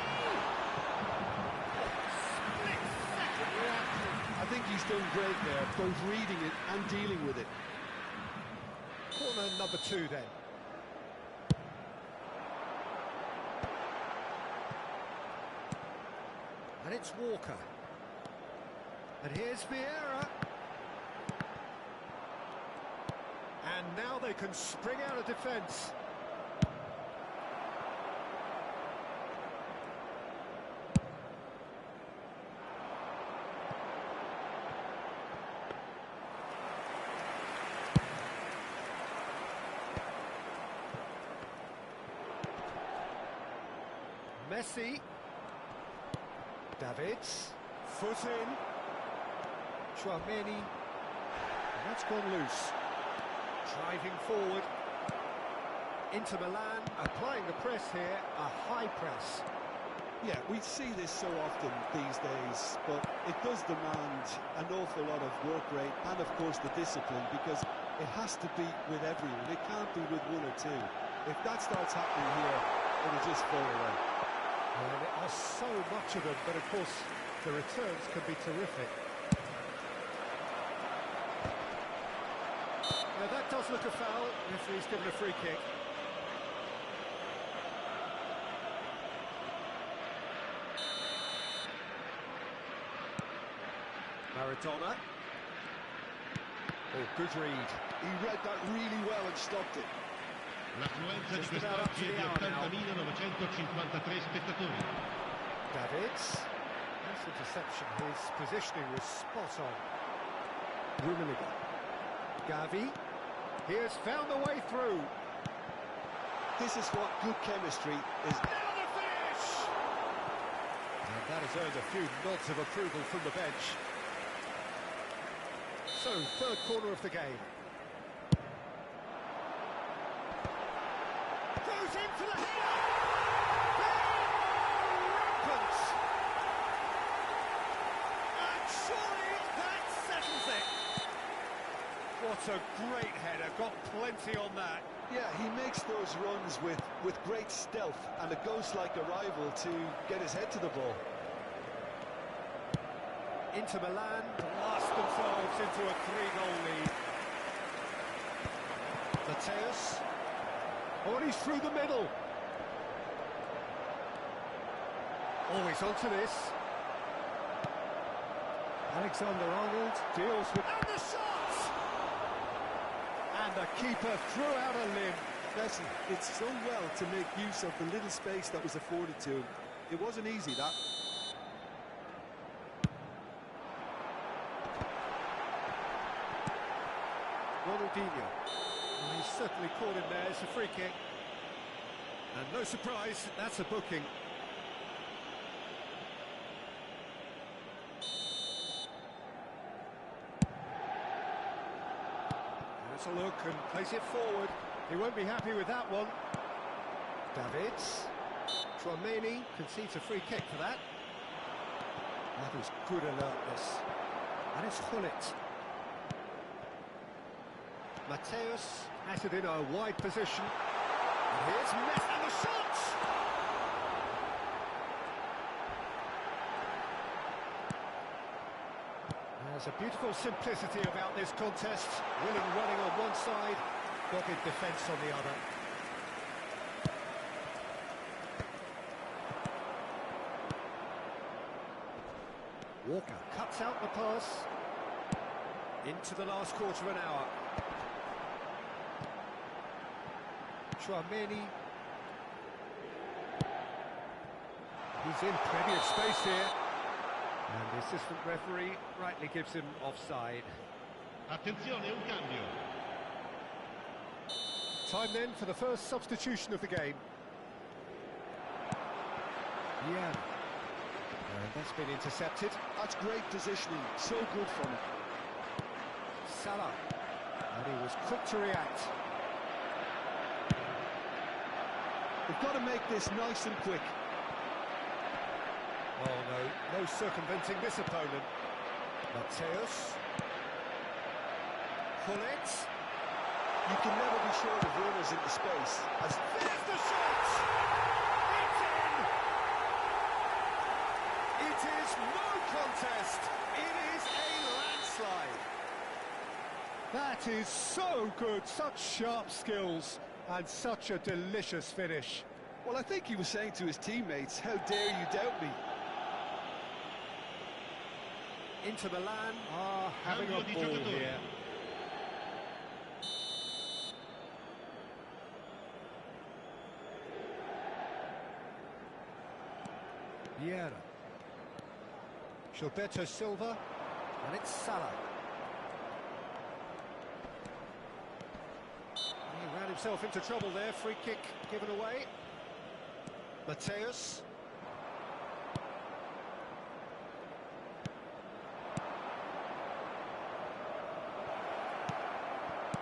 Split-second reaction. I think he's done great there, both reading it and dealing with it. Corner number 2 then. And it's Walker. And here's Vieira. And now they can spring out of defence. Messi. Davids. Foot in. Chouameni. That's gone loose. Driving forward. Inter Milan applying the press here, a high press. Yeah, we see this so often these days, but it does demand an awful lot of work rate and, of course, the discipline, because it has to be with everyone. It can't be with one or two. If that starts happening here, it'll just fall away. Well, there are so much of them, but of course the returns can be terrific. Now that does look a foul. Referee's given a free kick. Maradona. Oh, good read. He read that really well and stopped it. L'affluenza di quest'oggi è di 80.953 spettatori. Davids. Nice interception. His positioning was spot on. Rummenigge. Gavi. He has found the way through. This is what good chemistry is. Now the finish! And that has earned a few nods of approval from the bench. So, third corner of the game. Goes into the header! Rampant! And surely that settles it! What a great header, got plenty on that. Yeah, he makes those runs with great stealth and a ghost-like arrival to get his head to the ball. Inter Milan blast themselves into a 3-goal lead. Mateus. Oh, and he's through the middle. Always onto this. Alexander-Arnold deals with... And the shot! And the keeper threw out a limb. Listen, it's so well to make use of the little space that was afforded to him. It wasn't easy, that. Ronaldinho. Well, he's certainly caught him there. It's a free kick. And no surprise, that's a booking. Let's a look and plays it forward. He won't be happy with that one. Davids. Chouameni concedes a free kick for that. That is good alertness. And it's Hullet. Mateus has it in a wide position. And here's Messi and the shot! There's a beautiful simplicity about this contest. Willing running on one side, dogged defence on the other. Walker cuts out the pass. Into the last quarter of an hour. Chouameni. He's in plenty of space here. And the assistant referee rightly gives him offside. Attenzione, un cambio. Time then for the first substitution of the game. Yeah. And that's been intercepted. That's great positioning, so good from him. Salah. And he was quick to react. They've got to make this nice and quick. Oh no, no circumventing this opponent. Mateus. Hullet. You can never be short of runners in the space. There's the shot! It's in! It is no contest. It is a landslide. That is so good. Such sharp skills and such a delicious finish. Well, I think he was saying to his teammates, how dare you doubt me? Inter Milan are having a ball here. Vieira. Gilberto Silva, and it's Salah. He ran himself into trouble there, free kick given away. Mateus.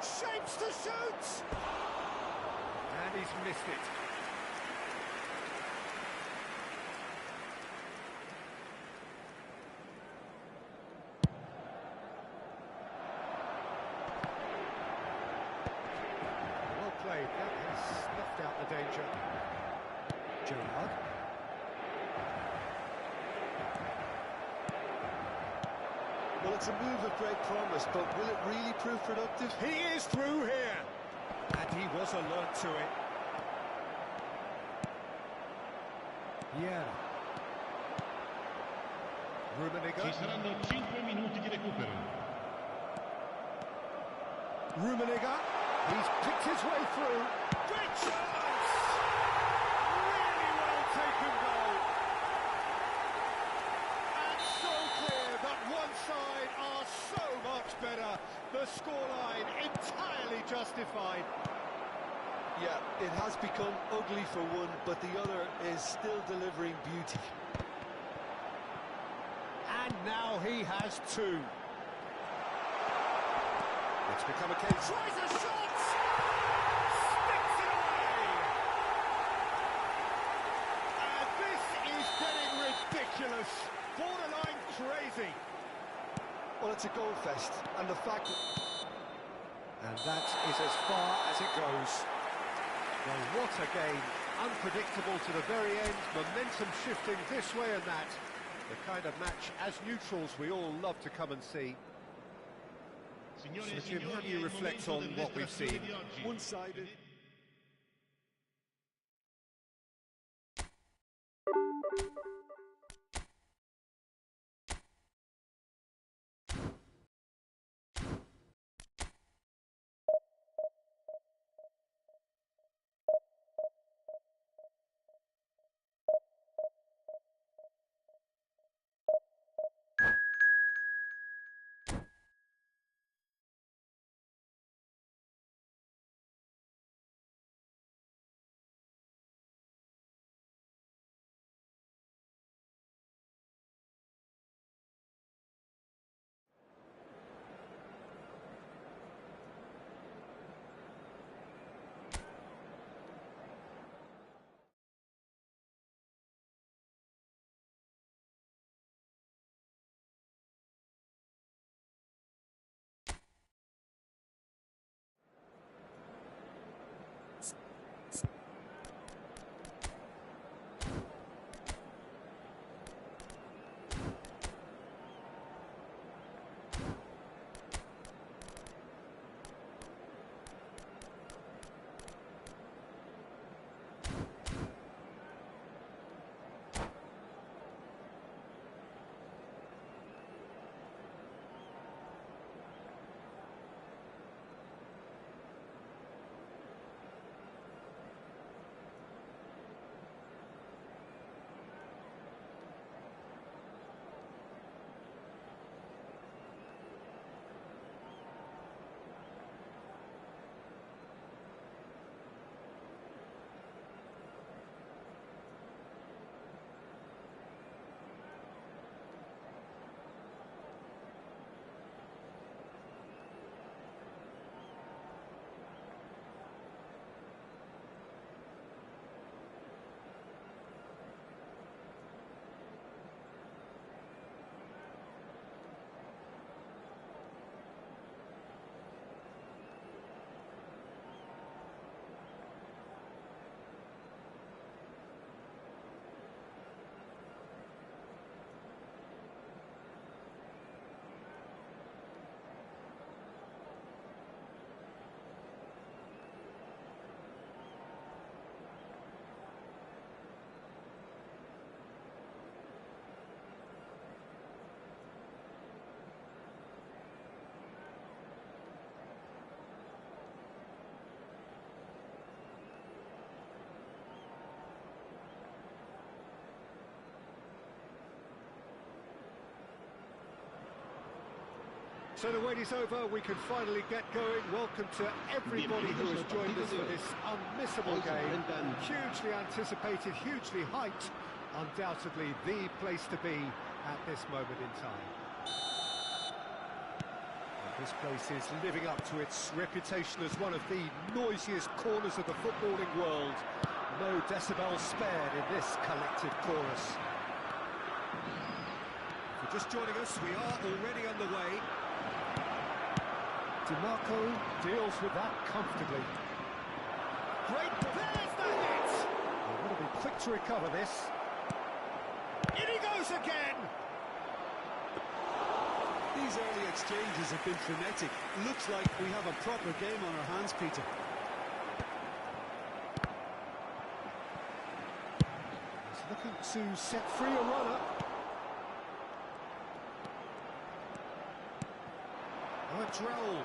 Shapes to shoot! And he's missed it. Played. That has snuffed out the danger. Gerrard. Well, it's a move of great promise, but will it really prove productive? He is through here! And he was alert to it. Yeah. Rummenigge. Ci saranno 5 minuti di recupero. Rummenigge. He's picked his way through. Great chance! Really well taken goal. And so clear that one side are so much better. The scoreline entirely justified. Yeah, it has become ugly for one, but the other is still delivering beauty. And now he has two. It's become a case. Tries a shot! Sticks it away! And this is getting ridiculous. Borderline crazy. Well, it's a goal fest, and the fact that... And that is as far as it goes. Well, what a game. Unpredictable to the very end. Momentum shifting this way and that. The kind of match, as neutrals, we all love to come and see. So, Jim, how do you reflect on what we've seen? One-sided. So the wait is over, we can finally get going. Welcome to everybody who has joined us for this unmissable game. Hugely anticipated, hugely hyped. Undoubtedly the place to be at this moment in time. And this place is living up to its reputation as one of the noisiest corners of the footballing world. No decibels spared in this collective chorus. If you're just joining us, we are already underway. DiMarco deals with that comfortably. Great, there's the hit! They've got to be quick to recover this. In he goes again! These early exchanges have been frenetic. Looks like we have a proper game on our hands, Peter. He's looking to set free a runner. Oh, it's Raul.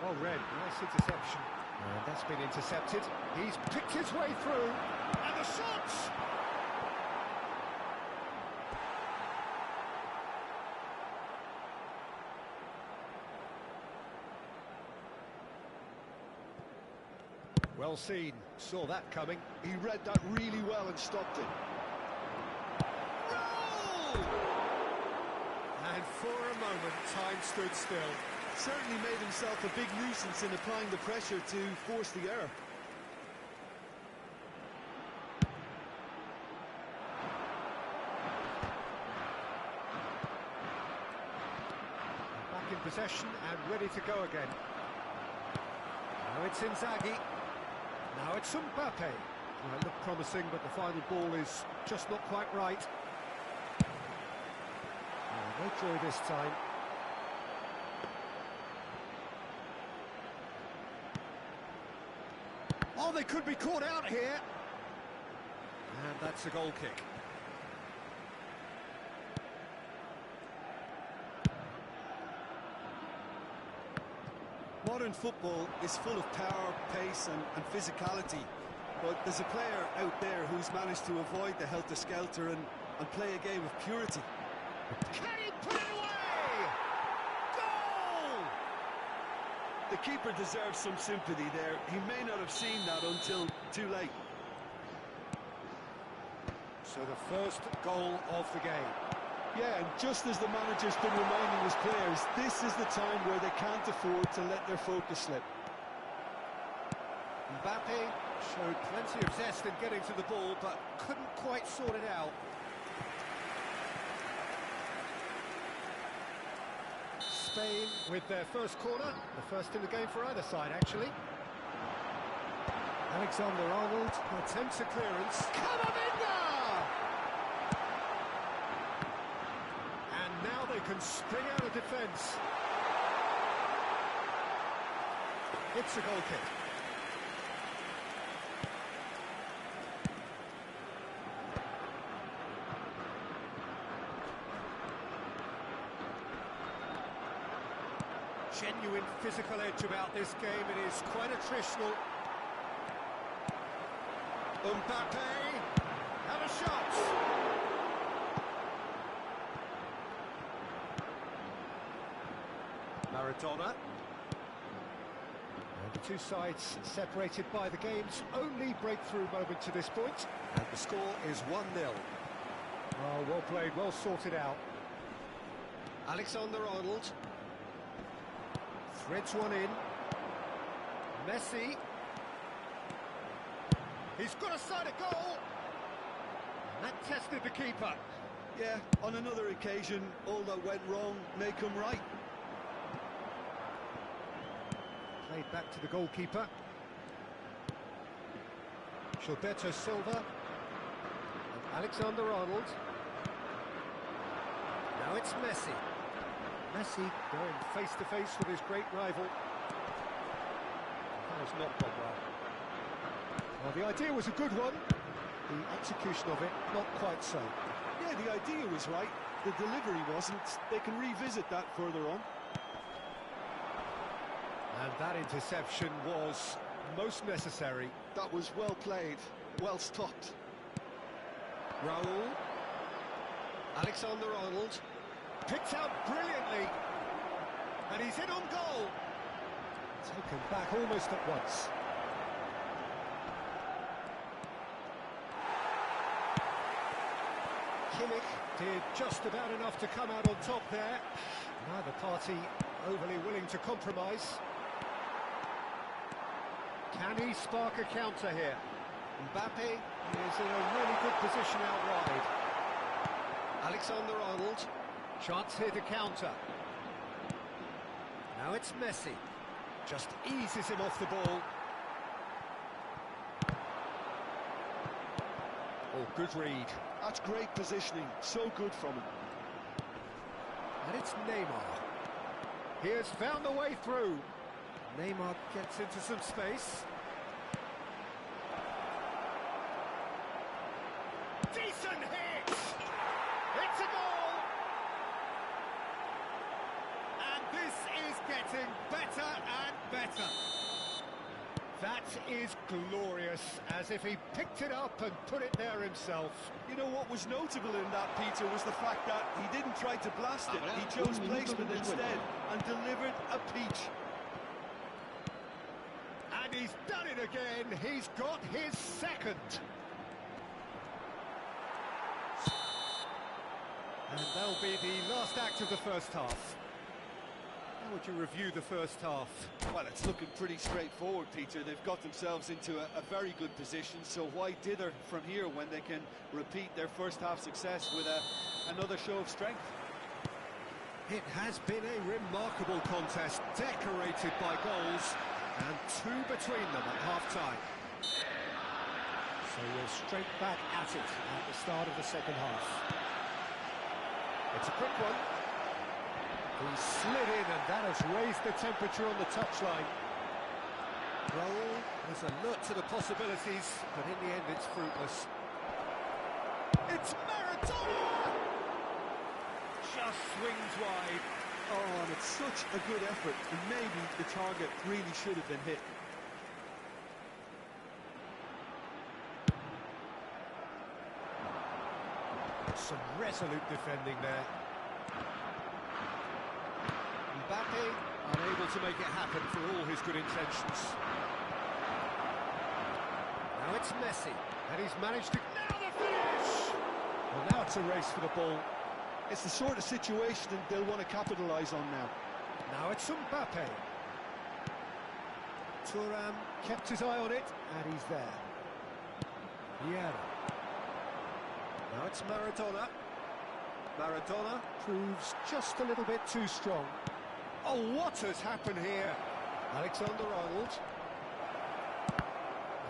Well read, nice interception. And that's been intercepted. He's picked his way through. And the shots! Well seen, saw that coming. He read that really well and stopped it. Goal! And for a moment, time stood still. Certainly made himself a big nuisance in applying the pressure to force the error. Back in possession and ready to go again. Now it's Inzaghi. Now it's Mbappe. Well, it looked promising, but the final ball is just not quite right. No joy this time. Oh, they could be caught out here. And that's a goal kick. Modern football is full of power, pace and physicality. But there's a player out there who's managed to avoid the helter-skelter and play a game of purity. Can he put it away? Goal! The keeper deserves some sympathy there. He may not have seen that until too late. So the first goal of the game. Yeah, and just as the manager's been reminding his players, this is the time where they can't afford to let their focus slip. Mbappe showed plenty of zest in getting to the ball, but couldn't quite sort it out. Spain with their first corner, the first in the game for either side, actually. Alexander-Arnold attempts a clearance. Camavinga! And now they can spring out of defence. It's a goal kick. Genuine physical edge about this game. It is quite attritional. Mbappe, and a shot. Maradona. And the two sides separated by the game's only breakthrough moment to this point. And the score is 1-0. Oh, well played, well sorted out. Alexander-Arnold. Threads one in. Messi. He's got a side of goal. And that tested the keeper. Yeah, on another occasion, all that went wrong may come right. Played back to the goalkeeper. Gilberto Silva. And Alexander-Arnold. Now it's Messi. Messi going face-to-face with his great rival. That has not gone well. Well, the idea was a good one. The execution of it, not quite so. Yeah, the idea was right. The delivery wasn't. They can revisit that further on. And that interception was most necessary. That was well played, well stopped. Raul. Alexander-Arnold. Picked out brilliantly. And he's in on goal. Taken back almost at once. Kimmich did just about enough to come out on top there. Neither party overly willing to compromise. Can he spark a counter here? Mbappe is in a really good position out wide. Alexander-Arnold, chance here to counter. Now it's Messi, just eases him off the ball. Oh, good read. That's great positioning, so good from him. And it's Neymar. He has found the way through. Neymar gets into some space. Decent hit! It's a goal! And this is getting better and better. That is glorious, as if he picked it up and put it there himself. You know what was notable in that, Peter, was the fact that he didn't try to blast it. He chose placement instead and delivered a peach. And he's done it again. He's got his second. And that'll be the last act of the first half. How would you review the first half? Well, it's looking pretty straightforward, Peter. They've got themselves into a very good position, so why dither from here when they can repeat their first half success with another show of strength? It has been a remarkable contest, decorated by goals, and two between them at half-time. So we're straight back at it at the start of the second half. It's a quick one. He slid in, and that has raised the temperature on the touchline. Raul is alert to the possibilities, but in the end it's fruitless. It's Maradona! Just swings wide. Oh, and it's such a good effort, and maybe the target really should have been hit. Some resolute defending there. Mbappe unable to make it happen for all his good intentions. Now it's Messi, and he's managed to... Now the finish! Well, now it's a race for the ball. It's the sort of situation they'll want to capitalise on now. Now it's Mbappe. Thuram kept his eye on it, and he's there. Vieira. Now it's Maradona. Maradona proves just a little bit too strong. Oh, what has happened here? Alexander-Arnold.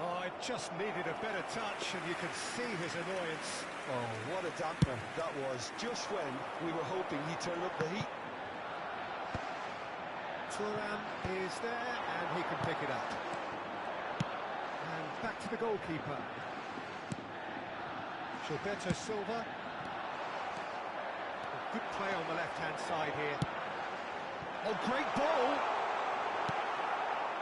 Oh, it just needed a better touch, and you can see his annoyance. Oh, what a damper that was, just when we were hoping he'd turn up the heat. Thuram is there, and he can pick it up. And back to the goalkeeper. Gilberto Silva. A good play on the left-hand side here. Oh, great ball!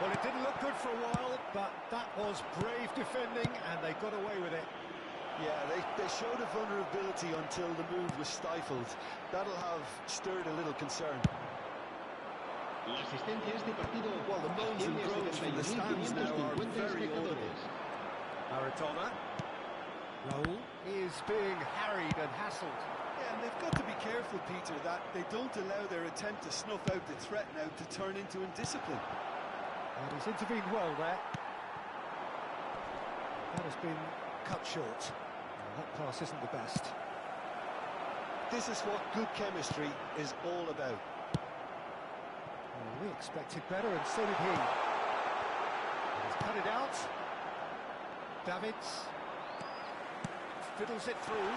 Well, it didn't look good for a while, but that was brave defending, and they got away with it. Yeah, they showed a vulnerability until the move was stifled. That'll have stirred a little concern. Well, the moans and groans from the stands now are very audible. Maradona. Raul is being harried and hassled. Yeah, and they've got to be careful, Peter, that they don't allow their attempt to snuff out the threat now to turn into indiscipline. And he's intervened well there. That has been cut short. Well, that pass isn't the best. This is what good chemistry is all about. Well, we expected better, and so did he. He's cut it out. Davids fiddles it through.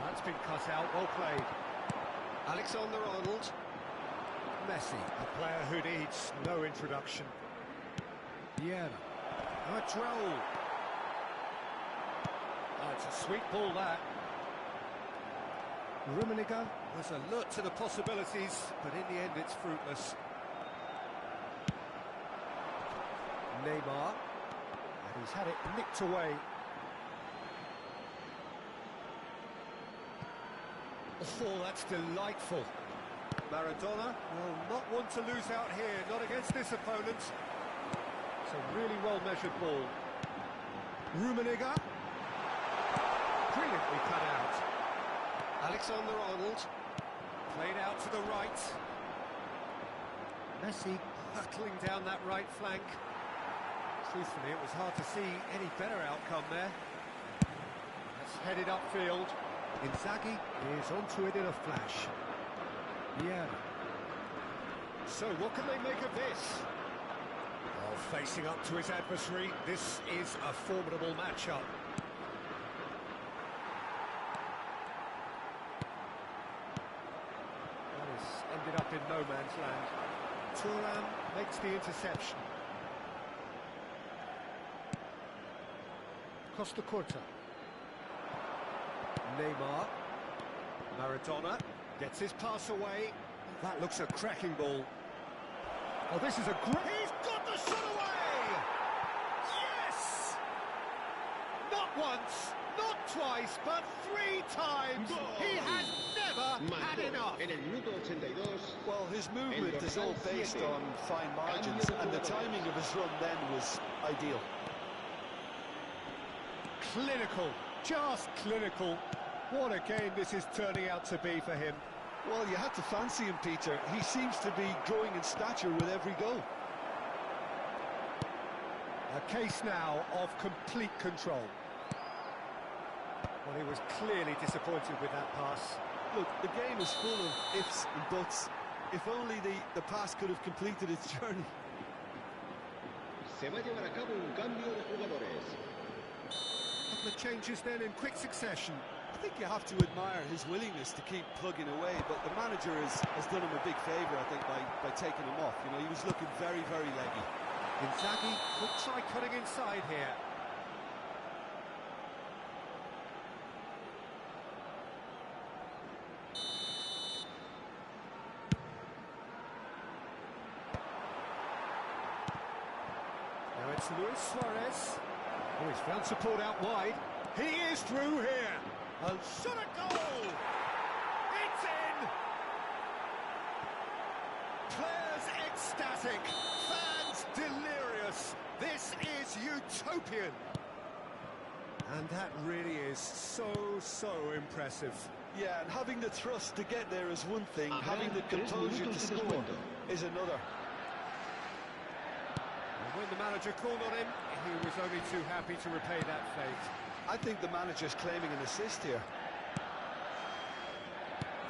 That's been cut out, well played. Alexander-Arnold. Messi, a player who needs no introduction. Vieira. Now it's Raul. Oh, it's a sweet ball, that. Rummenigge was alert to the possibilities, but in the end it's fruitless. Neymar, and he's had it nicked away. Oh, that's delightful. Maradona, well, not one to lose out here, not against this opponent. It's a really well-measured ball. Rummenigge. Brilliantly cut out. Alexander-Arnold. Played out to the right. Messi hurtling down that right flank. Truthfully, it was hard to see any better outcome there. That's headed upfield. Inzaghi is onto it in a flash. Yeah. So what can they make of this? Oh, facing up to his adversary, this is a formidable matchup. That has ended up in no man's land. Thuram makes the interception. Costa Curta. Neymar. Maradona gets his pass away. That looks a cracking ball. Oh, this is a great... He's got the shot away! Yes! Not once, not twice, but 3 times. Goal! He has never had enough. En el minuto 82. Well, his movement is all based on fine margins, and the timing of his run then was ideal. Clinical, just clinical. What a game this is turning out to be for him. Well, you had to fancy him, Peter. He seems to be growing in stature with every goal. A case now of complete control. Well, he was clearly disappointed with that pass. Look, the game is full of ifs and buts. If only the pass could have completed its journey. Se va a llevar a cabo un cambio de jugadores. A couple of changes then in quick succession. I think you have to admire his willingness to keep plugging away, but the manager has done him a big favour, I think, by taking him off. You know, he was looking very, very leggy. Inzaghi could try cutting inside here. Now it's Luis Suarez. Oh, he's found support out wide. He is through here. And shot a goal! It's in! Players ecstatic, fans delirious. This is utopian. And that really is so impressive. Yeah, and having the thrust to get there is one thing, having the composure to score is another. And when the manager called on him, he was only too happy to repay that fate. I think the manager's claiming an assist here.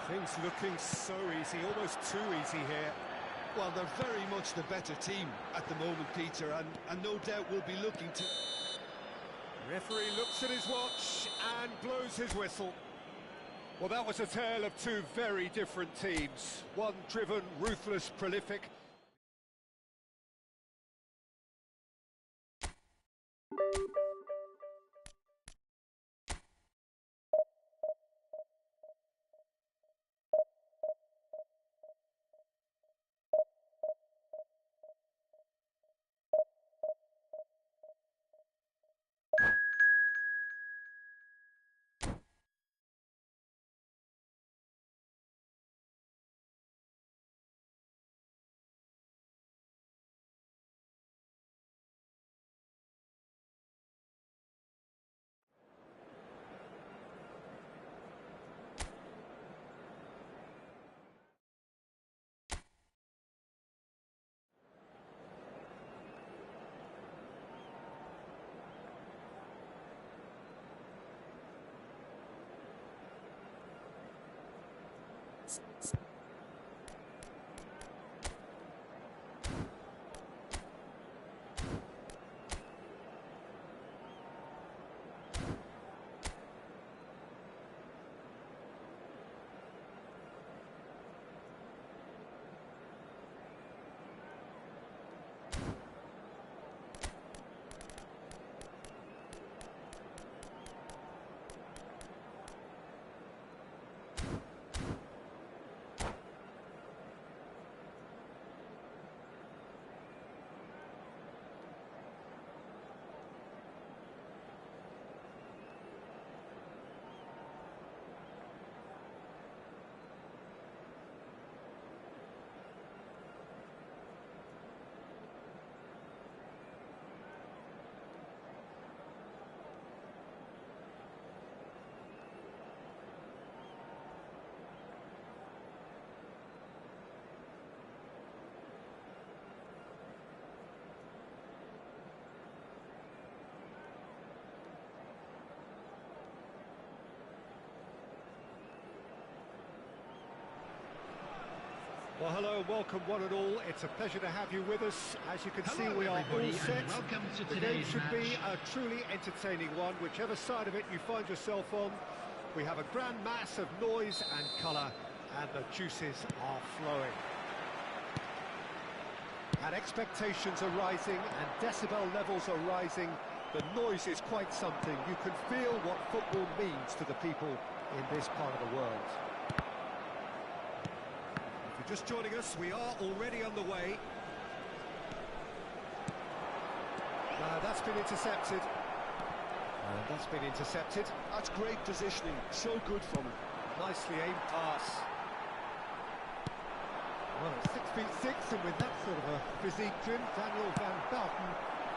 Things looking so easy, almost too easy here. Well, they're very much the better team at the moment, Peter, and no doubt will be looking to... The referee looks at his watch and blows his whistle. Well, that was a tale of 2 very different teams. One driven, ruthless, prolific, Well, hello and welcome one and all. It's a pleasure to have you with us. As you can see, we are all everybody, set. and welcome to The game today's should be match. a truly entertaining one, whichever side of it you find yourself on. We have a grand mass of noise and colour, and the juices are flowing. And expectations are rising, and decibel levels are rising. The noise is quite something. You can feel what football means to the people in this part of the world. If you're just joining us, we are already underway. That's been intercepted. And that's been intercepted. That's great positioning, so good from him. Nicely aimed pass. Well, at 6'6", and with that sort of a physique, Daniel van Bouwten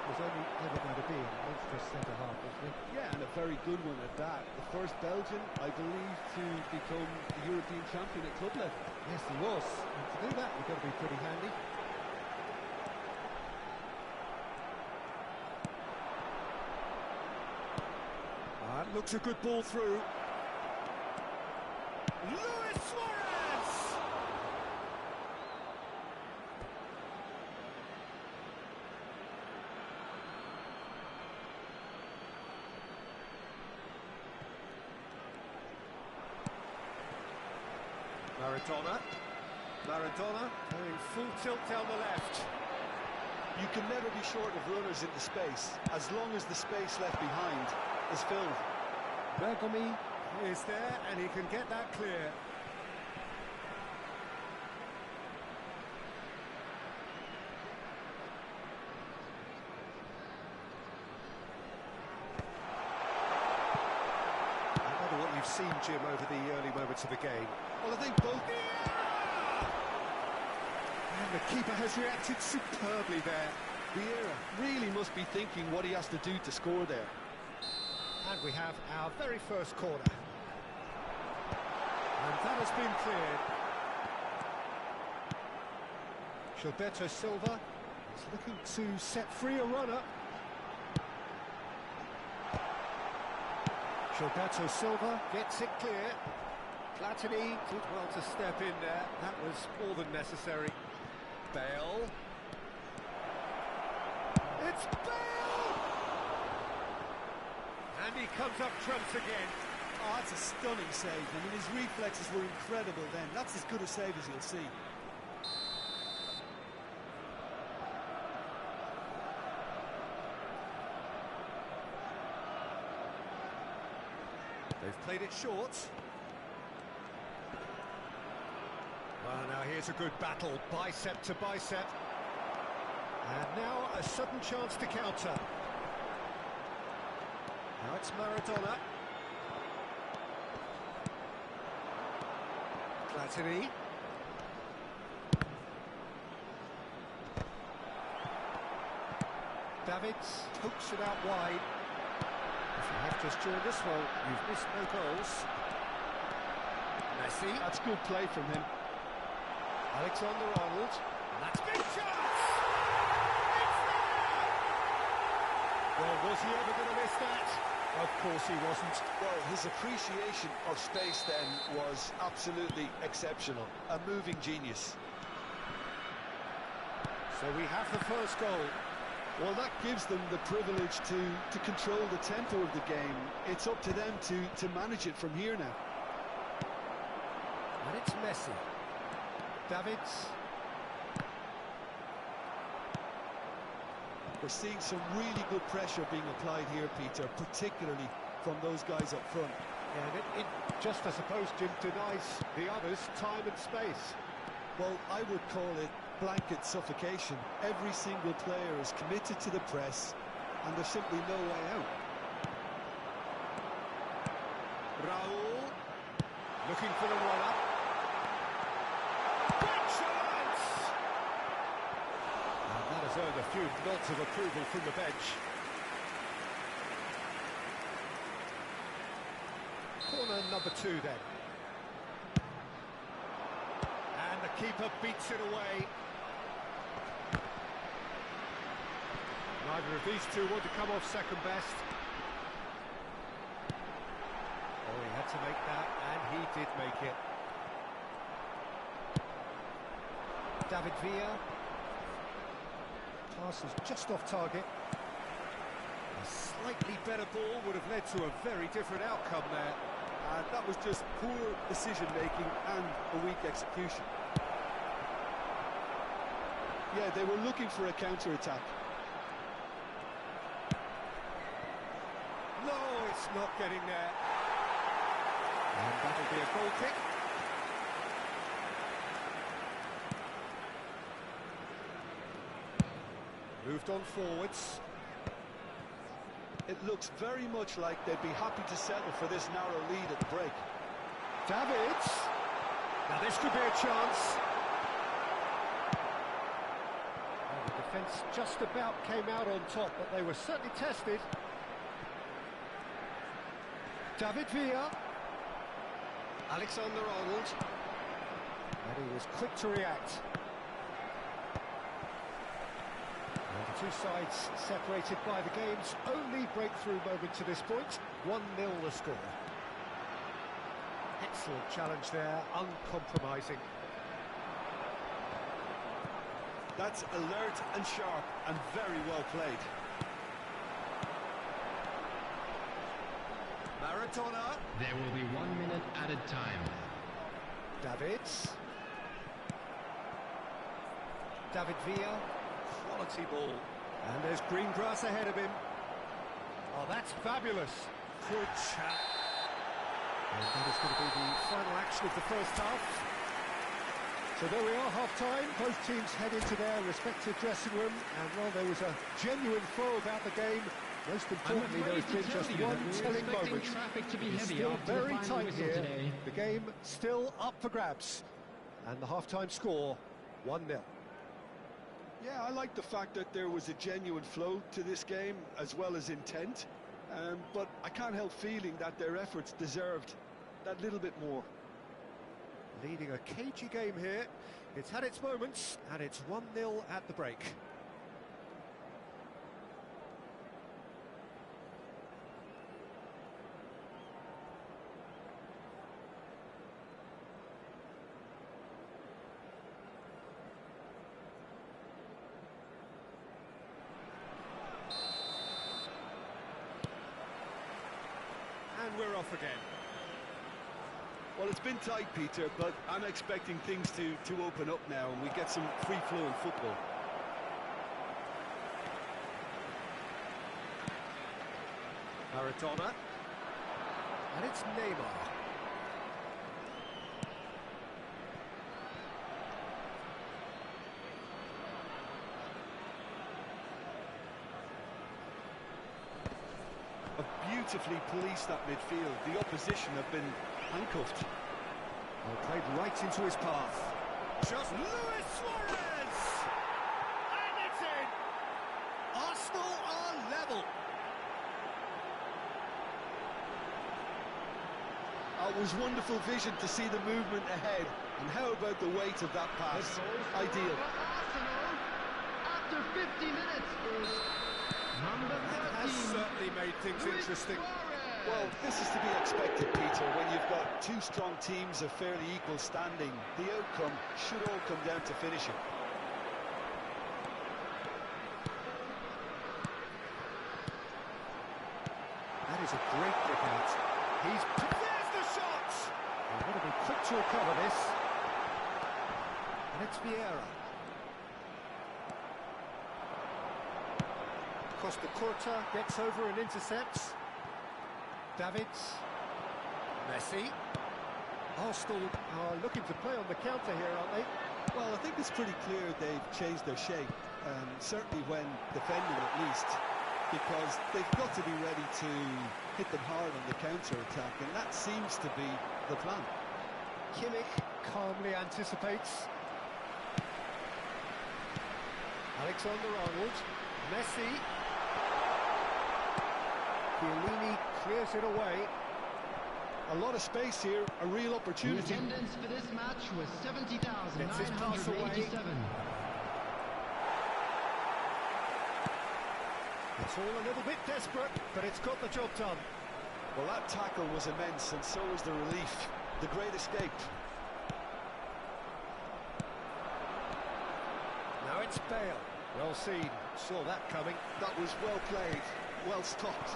was only ever going to be a monstrous centre-half, wasn't he? Yeah, and a very good one at that. The first Belgian, I believe, to become the European champion at club level. Yes, he was. And to do that, you've got to be pretty handy. Looks a good ball through. Luis Suarez! Maradona going full tilt down the left. You can never be short of runners into space, as long as the space left behind is filled. Bergomi is there, and he can get that clear. I wonder what you've seen, Jim, over the early moments of the game. Well, I think both... And the keeper has reacted superbly there. Vieira really must be thinking what he has to do to score there. And we have our very first corner. And that has been cleared. Gilberto Silva is looking to set free a runner. Gilberto Silva gets it clear. Platini did well to step in there. That was more than necessary. Bale. It's Bale! And he comes up trumps again. Oh, that's a stunning save. I mean, his reflexes were incredible then. That's as good a save as you'll see. They've played it short. Well, now here's a good battle, bicep to bicep. And now a sudden chance to counter. Now it's Maradona. Platini. Davids hooks it out wide. If you have just joined us, well, you've missed no goals. Messi. That's good play from him. Alexander-Arnold. And that's big chance! It's there! Well, was he ever going to miss that? Of course he wasn't. Well, his appreciation of space then was absolutely exceptional. A moving genius. So we have the first goal. Well, that gives them the privilege to control the tempo of the game. It's up to them to manage it from here now. And it's Messi. Davids. We're seeing some really good pressure being applied here, Peter, particularly from those guys up front. Yeah, and it just, I suppose, Jim, denies the others time and space. Well, I would call it blanket suffocation. Every single player is committed to the press, and there's simply no way out. Raul, looking for the run-up. Good chance! And that has earned a few nods of approval from the bench. Corner number 2 then. And the keeper beats it away. Neither of these two want to come off second best. Oh, he had to make that, and he did make it. David Villa. Pass is just off target. A slightly better ball would have led to a very different outcome there. And that was just poor decision-making and a weak execution. Yeah, they were looking for a counter-attack. No, it's not getting there. And that'll be a goal kick. Moved on forwards. It looks very much like they'd be happy to settle for this narrow lead at the break. Davids. Now this could be a chance. Well, the defence just about came out on top, but they were certainly tested. David Villa. Alexander-Arnold. And he was quick to react. And the two sides separated by the game's only breakthrough moment to this point. 1-0 the score. Excellent challenge there, uncompromising. That's alert and sharp and very well played. Maradona. There will be 1 minute added time. Davids. David Villa. Quality ball. And there's green grass ahead of him. Oh, that's fabulous. Good chat. And that is going to be the final action of the first half. So there we are, half-time. Both teams head into their respective dressing room. And while there was a genuine flow about the game, most importantly, there's been just one telling moment. It's still very tight here. The game still up for grabs. And the half-time score, 1-0. Yeah, I like the fact that there was a genuine flow to this game, as well as intent. But I can't help feeling that their efforts deserved that little bit more. Leading a cagey game here. It's had its moments, and it's 1-0 at the break. And we're off again. Well, it's been tight, Peter, but I'm expecting things to open up now and we get some free-flowing football. Maradona. And it's Neymar. Beautifully policed that midfield. The opposition have been handcuffed. Well, played right into his path. Just Luis Suarez! And it's in! Arsenal are level. It was wonderful vision to see the movement ahead. And how about the weight of that pass? Ideal. Arsenal, after 50 minutes, is number 13. Has certainly made things interesting. Well, this is to be expected, Peter. When you've got two strong teams of fairly equal standing, the outcome should all come down to finishing. That is a great kick out. There's the shot! He's got to be quick to recover this. And it's Vieira. Costa Curta gets over and intercepts. Davids. Messi. Arsenal are looking to play on the counter here, aren't they? Well, I think it's pretty clear they've changed their shape, certainly when defending at least, because they've got to be ready to hit them hard on the counter-attack, and that seems to be the plan. Kimmich calmly anticipates. Alexander-Arnold. Messi. Chiellini clears it away. A lot of space here, a real opportunity. The attendance for this match was 70,987. It's all a little bit desperate, but it's got the job done. Well, that tackle was immense, and so was the relief. The great escape. Now it's Bale. Well seen. Saw that coming. That was well played, well stopped.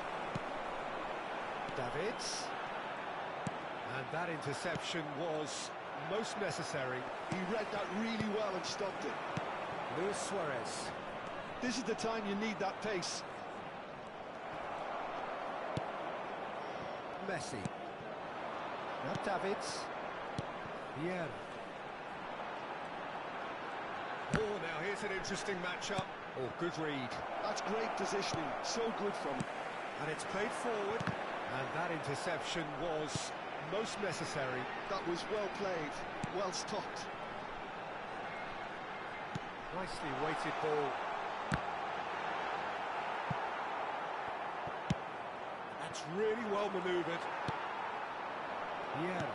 Davids. And that interception was most necessary. He read that really well and stopped it. Luis Suarez. This is the time you need that pace. Messi. Now Davids. Vieira. Oh, now here's an interesting matchup. Oh, good read. That's great positioning, so good from him. And it's played forward. And that interception was most necessary. That was well played, well stopped. Nicely weighted ball. That's really well manoeuvred. Vieira.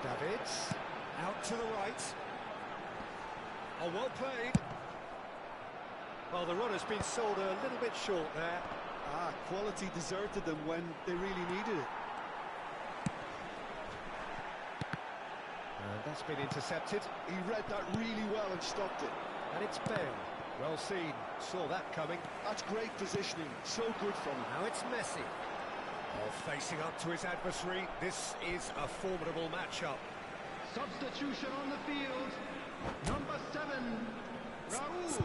Davids. Out to the right. Oh, well played. Well, the run has been sold a little bit short there. Quality deserted them when they really needed it. And that's been intercepted. He read that really well and stopped it. And it's Bale. Well seen. Saw that coming. That's great positioning, so good from him. Now it's Messi. Oh, facing up to his adversary. This is a formidable matchup. Substitution on the field. Number 7, Raul.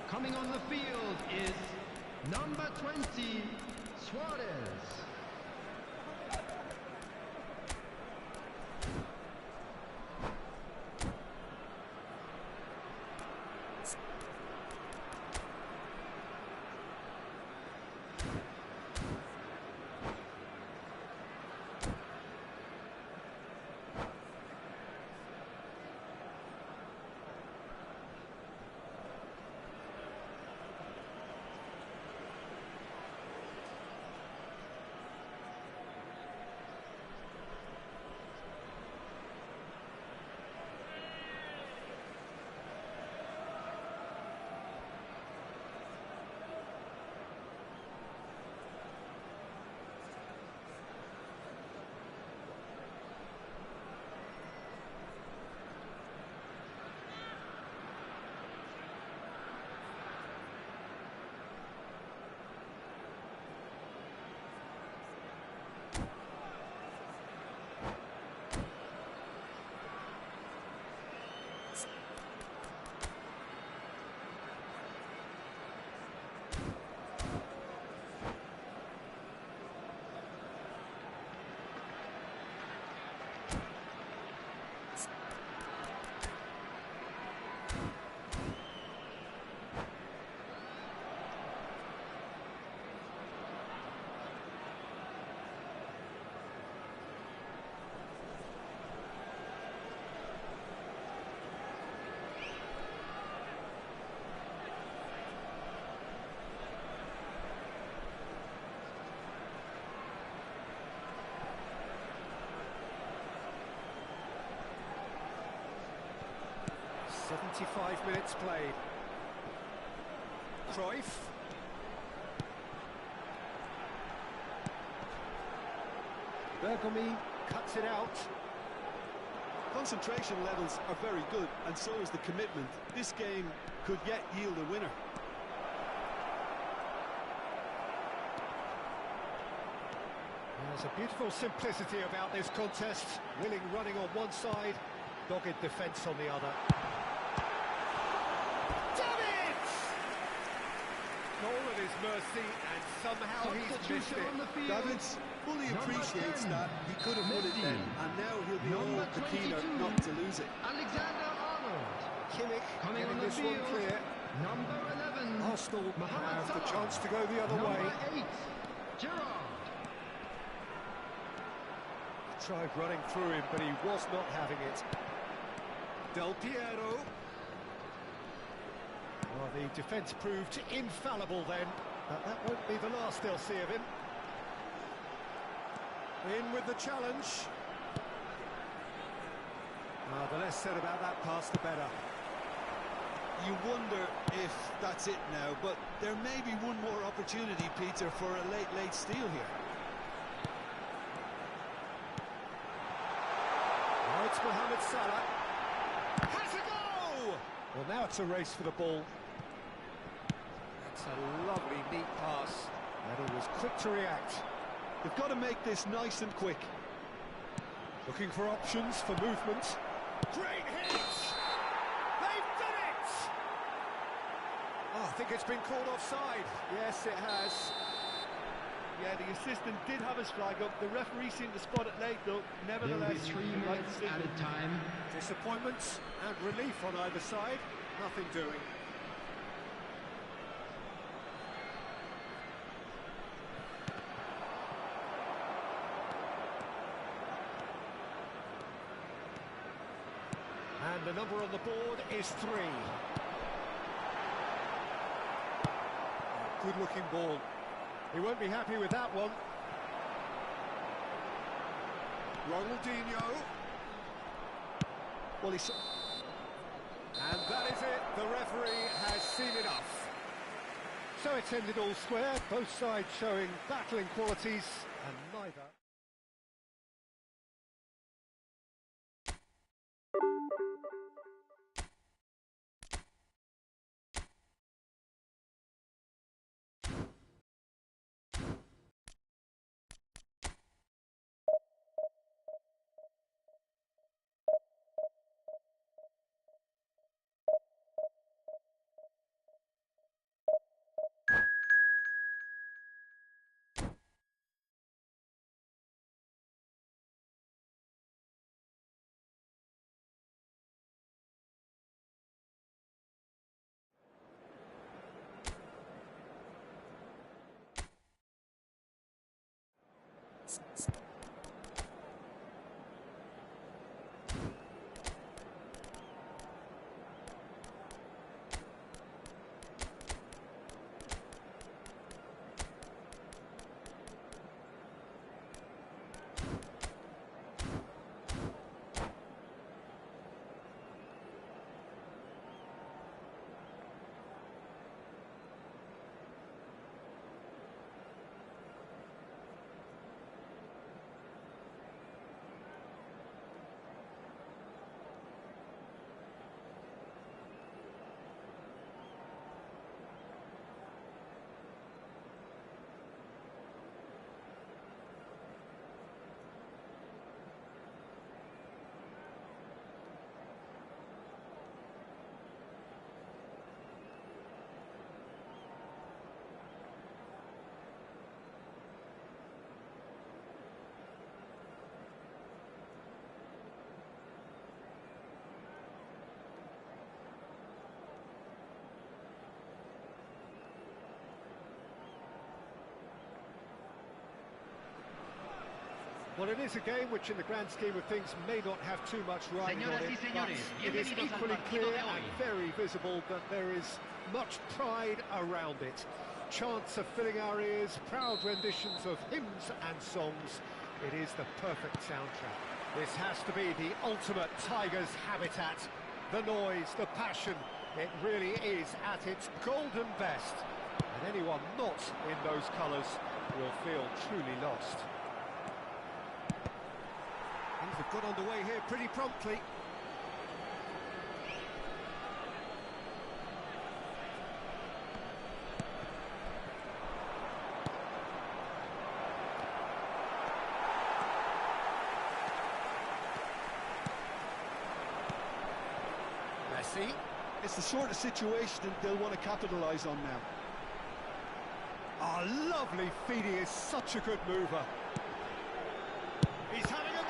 Coming on the field is number 20, Suarez. .75 minutes played. Cruyff. Bergomi cuts it out. Concentration levels are very good, and so is the commitment. This game could yet yield a winner. There's a beautiful simplicity about this contest. Willing running on one side, dogged defence on the other. Davids! Goal at his mercy, and somehow he's missed it. Davids fully appreciates that. He could have won it then, and now he'll be all the keener not to lose it. Alexander Arnold. Kimmich Coming on getting the this field. one clear. Number 11. Arsenal Mohamed have the Salah. chance to go the other Number way. 8, Gerrard. Tried running through him, but he was not having it. Del Piero. Well, the defence proved infallible then, but that won't be the last they'll see of him. In with the challenge. The less said about that pass, the better. You wonder if that's it now, but there may be one more opportunity, Peter, for a late steal here. Now it's Mohamed Salah. Has a goal! Well, now Now it's a race for the ball. That's a lovely, neat pass. And he was quick to react. They've got to make this nice and quick. Looking for options for movement. Great hit! They've done it! Oh, I think it's been called offside. Yes, it has. Yeah, the assistant did have his flag up. The referee seemed to spot it late, though. There will be Nevertheless, 3 right minutes decision. added time. Disappointment and relief on either side. Nothing doing. And the number on the board is 3. Oh, good-looking ball. He won't be happy with that one. Ronaldinho. Well, he's... And that is it. The referee has seen enough. So it's ended all square, both sides showing battling qualities, and neither... Well, it is a game which, in the grand scheme of things, may not have too much riding on it, but it is equally clear and very visible that there is much pride around it. Chants are filling our ears, proud renditions of hymns and songs. It is the perfect soundtrack. This has to be the ultimate Tigers habitat. The noise, the passion, it really is at its golden best. And anyone not in those colours will feel truly lost. Things have got underway here pretty promptly. Messi. It's the sort of situation that they'll want to capitalise on now. Oh, lovely feed. He is such a good mover. He's having a go!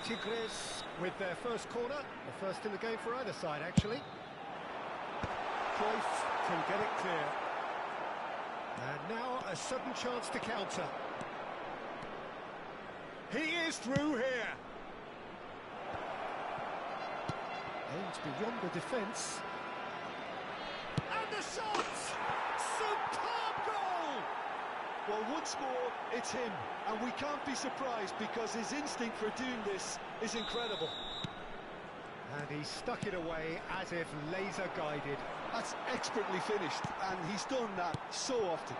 Tigres with their first corner, the first in the game for either side, actually. Cruyff can get it clear. And now a sudden chance to counter. He is through here. Aims beyond the defence. And the shot! Superb goal! Well, once more, it's him, and we can't be surprised because his instinct for doing this is incredible. And he stuck it away as if laser-guided. That's expertly finished, and he's done that so often.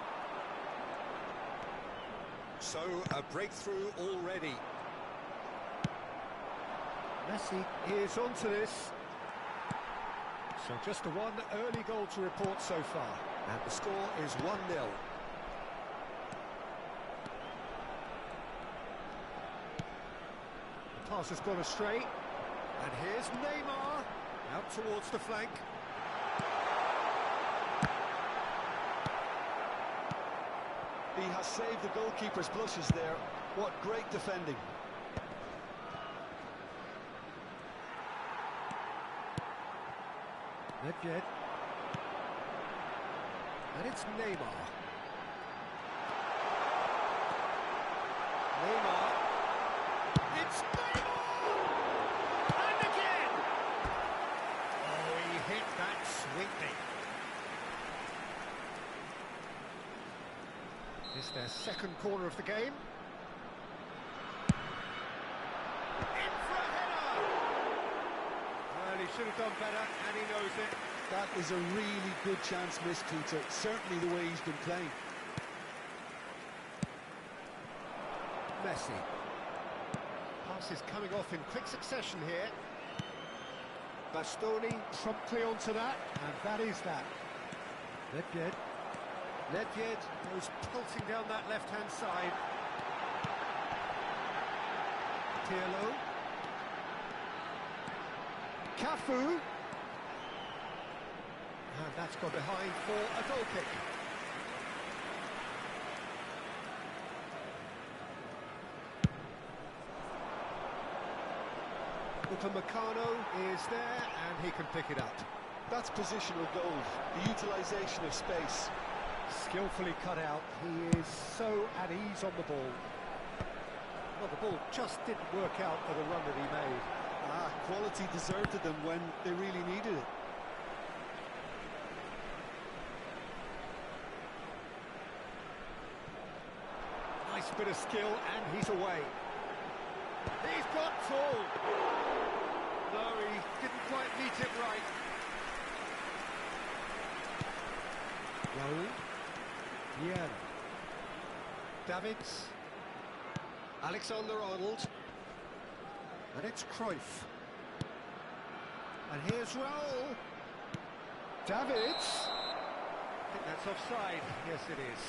So, a breakthrough already. Messi is onto this. So just the one early goal to report so far. And the score is 1-0. The pass has gone astray. And here's Neymar. Out towards the flank. He has saved the goalkeeper's blushes there. What great defending. Nedved. And it's Neymar. Neymar. It's Neymar! And again! Oh, he hit that sweetly. It's their second corner of the game. In for a header! Well, he should have done better, and he knows it. That is a really good chance missed, Peter. Certainly the way he's been playing. Messi. Pass is coming off in quick succession here. Bastoni promptly onto that, and that is that. Nedved. Nedved goes pulsing down that left-hand side. Pirlo. Cafu. And that's gone behind for a goal kick. Upamecano is there, and he can pick it up. That's positional goal, the utilisation of space. Skillfully cut out, he is so at ease on the ball. Well, the ball just didn't work out for the run that he made. Quality deserted them when they really needed it. Nice bit of skill, and he's away. He's got tall. No, he didn't quite meet it right. Raul. Yeah. Davids. Alexander-Arnold. And it's Cruyff. And here's Raul. Davids. I think that's offside. Yes, it is.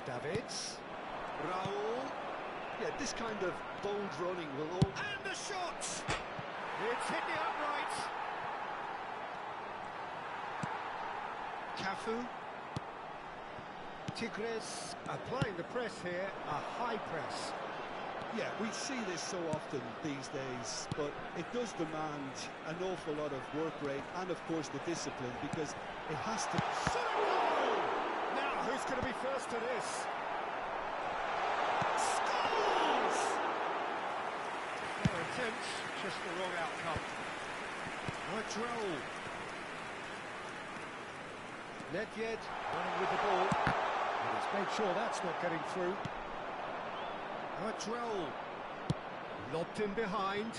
Davids. Raul. Yeah, this kind of bold running will all... And the shot! It's hit the upright. Cafu. Tigres applying the press here, a high press. Yeah, we see this so often these days, but it does demand an awful lot of work rate and, of course, the discipline, because it has to... Now, who's going to be first to this? Scores! Fair attempt, just the wrong outcome. Right, Raul. Nedved running with the ball. And he's made sure that's not getting through. Right, Raul. Lobbed in behind.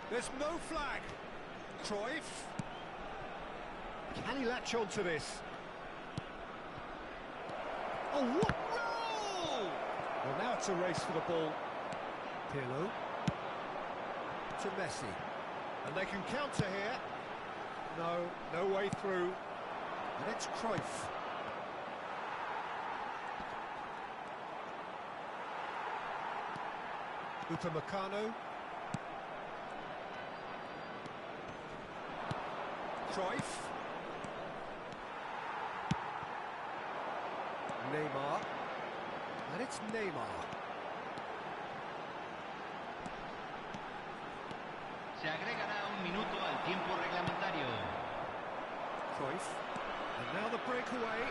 There's no flag. Cruyff. Can he latch on to this? Oh, what goal! Well, now it's a race for the ball. Pirlo. To Messi. And they can counter here. No, no way through. And it's Cruyff. Upamecano. Cruyff. Neymar. And it's Neymar. Se agregará un minuto al tiempo reglamentario. Cruyff. And now the breakaway.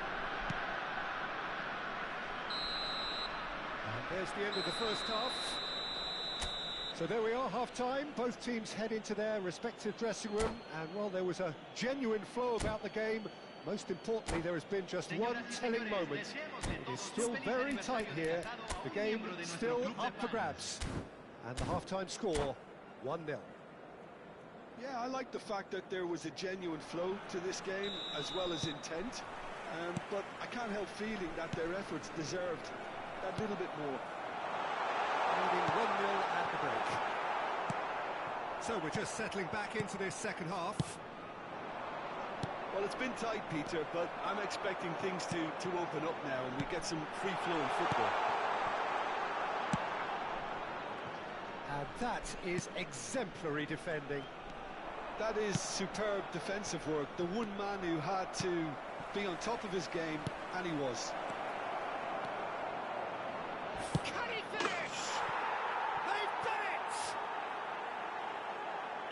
And there's the end of the first half. So there we are, half-time. Both teams head into their respective dressing room. And while there was a genuine flow about the game, most importantly, there has been just one telling moment. It is still very tight here. The game still up for grabs. And the half-time score, 1-0. Yeah, I like the fact that there was a genuine flow to this game as well as intent, but I can't help feeling that their efforts deserved that little bit more. Leading 1-0 at the break. So we're just settling back into this second half. Well, it's been tight, Peter, but I'm expecting things to open up now and we get some free-flowing football. And that is exemplary defending. That is superb defensive work. The one man who had to be on top of his game, and he was. Can he finish? They've done it!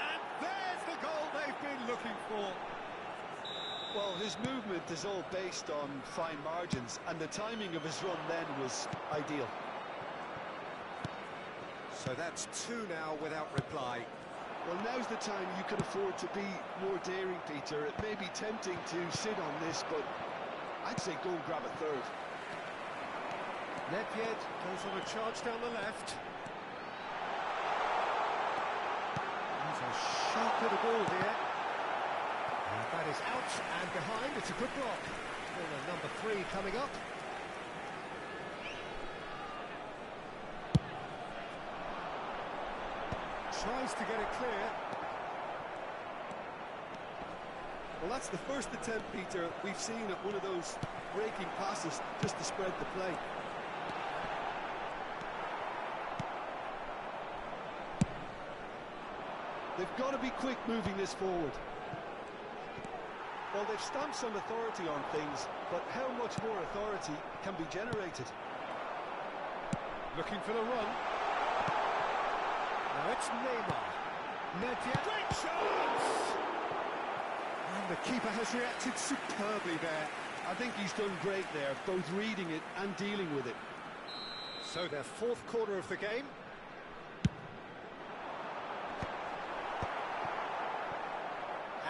And there's the goal they've been looking for. Well, his movement is all based on fine margins, and the timing of his run then was ideal. So that's 2 now without reply. Well, now's the time you can afford to be more daring, Peter. It may be tempting to sit on this, but I'd say go and grab a third. Nedved goes on a charge down the left. He's a sharp little ball here. And that is out and behind. It's a good block. Corner number 3 coming up. Tries to get it clear. Well, that's the first attempt, Peter, we've seen at one of those breaking passes just to spread the play. They've got to be quick moving this forward. Well, they've stamped some authority on things, but how much more authority can be generated? Looking for the run. Now it's Neymar. Nedved. Great chance! And the keeper has reacted superbly there. I think he's done great there, both reading it and dealing with it. So their 4th quarter of the game.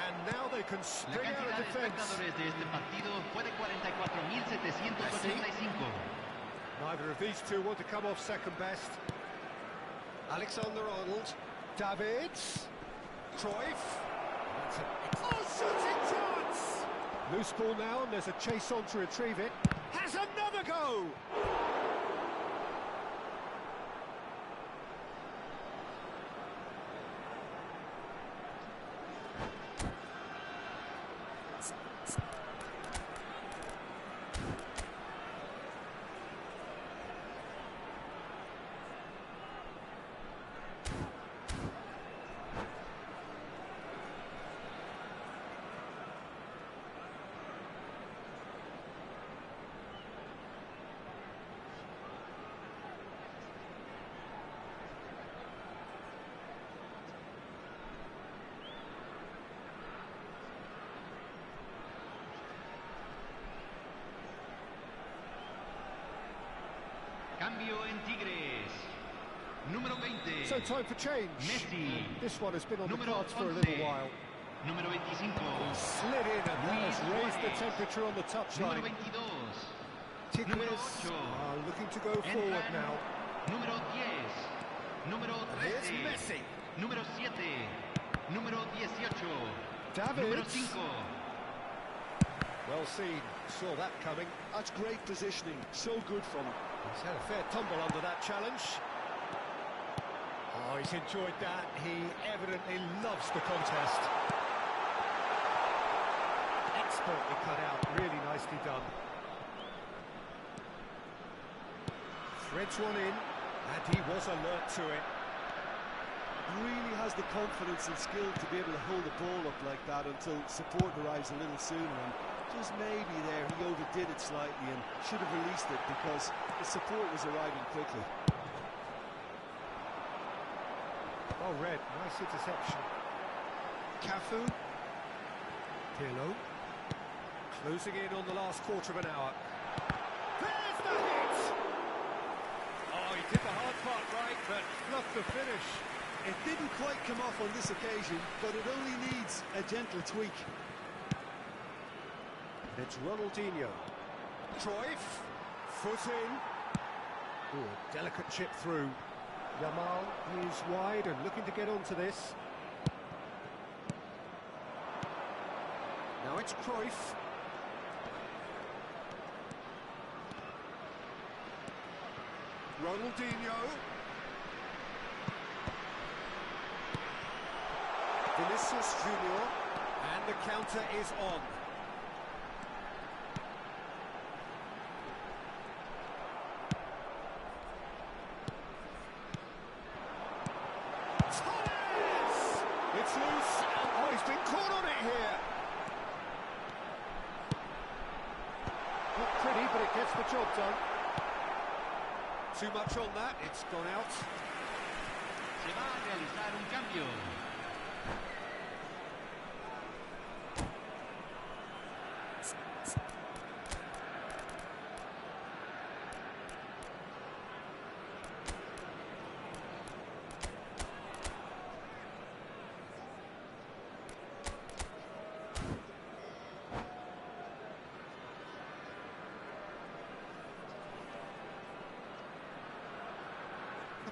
And now they can spring out of defence. Neither of these two want to come off second best. Alexander-Arnold, Davids, Cruyff. Oh, shooting chance! Loose ball now, and there's a chase on to retrieve it. Has another go! Cambio en Tigres. Número 20. So time for change. Messi. This one has been on the Número cards for a 11. little while. Número 25. Slid in and that has raised the temperature on the touchline. Número 22. Tigres Número 8. are looking to go forward Entran now. Número 10. Número Here's 13. Messi. Número 7. Número 18. Davids. Número 5. Well seen, saw that coming. That's great positioning, so good from him. He's had a fair tumble under that challenge. Oh, he's enjoyed that. He evidently loves the contest. Expertly cut out, really nicely done. Threads one in, and he was alert to it. Really has the confidence and skill to be able to hold the ball up like that until support arrives a little sooner. And just maybe there he overdid it slightly and should have released it because the support was arriving quickly. Well read, nice interception. Cafu. Pirlo. Closing in on the last quarter of an hour. There's the hit! Oh, he did the hard part right, but fluffed the finish. It didn't quite come off on this occasion, but it only needs a gentle tweak. It's Ronaldinho. Cruyff. Foot in. Ooh, a delicate chip through. Yamal is wide and looking to get onto this. Now it's Cruyff. Ronaldinho. Vinicius Junior. And the counter is on. Torres! It's loose. Oh, he's been caught on it here. Not pretty, but it gets the job done. Too much on that, it's gone out. Se va a realizar un cambio.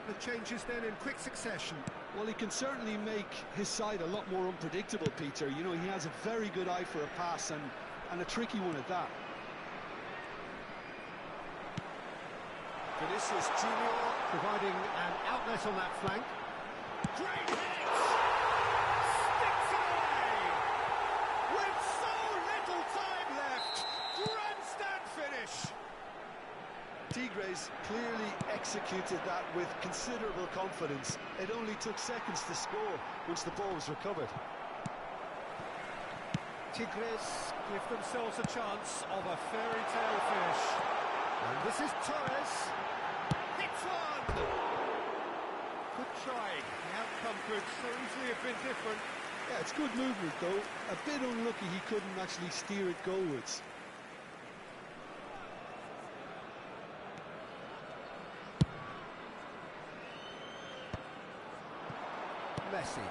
The changes then in quick succession. Well, he can certainly make his side a lot more unpredictable, Peter. You know, he has a very good eye for a pass and a tricky one at that. Vinicius Junior providing an outlet on that flank. Great hit! Sticks it away! With so little time left! Grandstand finish! Tigres clearly executed that with considerable confidence. It only took seconds to score once the ball was recovered. Tigres give themselves a chance of a fairy tale finish. And this is Torres. Hits one! Good try. The outcome could so easily have been different. Yeah, it's good movement though. A bit unlucky he couldn't actually steer it goalwards. Messi.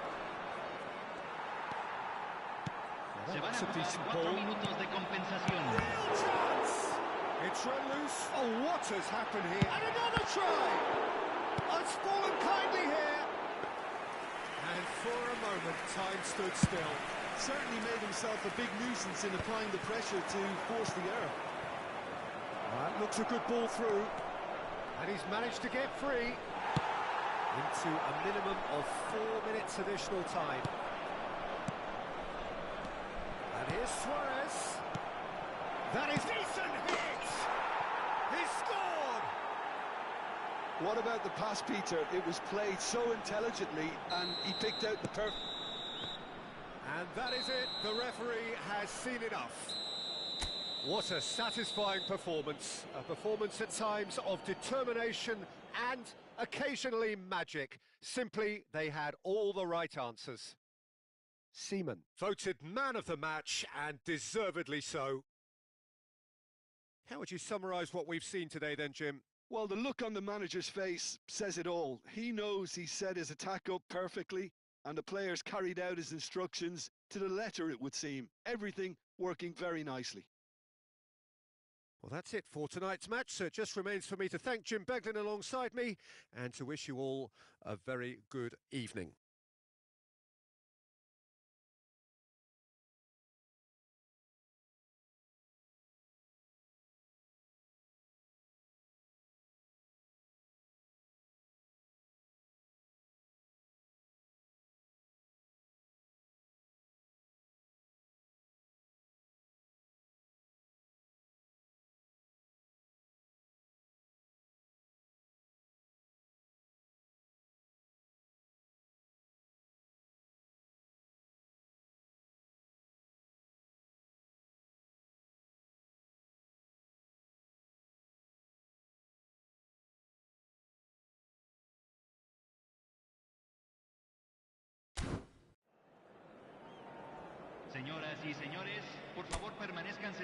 Se van a That's a jugar decent 4 ball. minutos de compensación. Real chance! It's run loose. Oh, what has happened here? And another try! Oh, it's fallen kindly here. And for a moment, time stood still. Certainly made himself a big nuisance in applying the pressure to force the error. That looks a good ball through. And he's managed to get free into a minimum of 4 minutes additional time. And here's Suarez. That is decent hit! He scored! What about the pass, Peter? It was played so intelligently and he picked out the perfect... And that is it. The referee has seen enough. What a satisfying performance. A performance at times of determination and occasionally magic. Simply, they had all the right answers. Seaman voted man of the match, and deservedly so. How would you summarise what we've seen today then, Jim? Well, the look on the manager's face says it all. He knows he set his attack up perfectly, and the players carried out his instructions to the letter, it would seem. Everything working very nicely. Well, that's it for tonight's match, so it just remains for me to thank Jim Beglin alongside me and to wish you all a very good evening. Señoras y señores, por favor permanezcan sentados.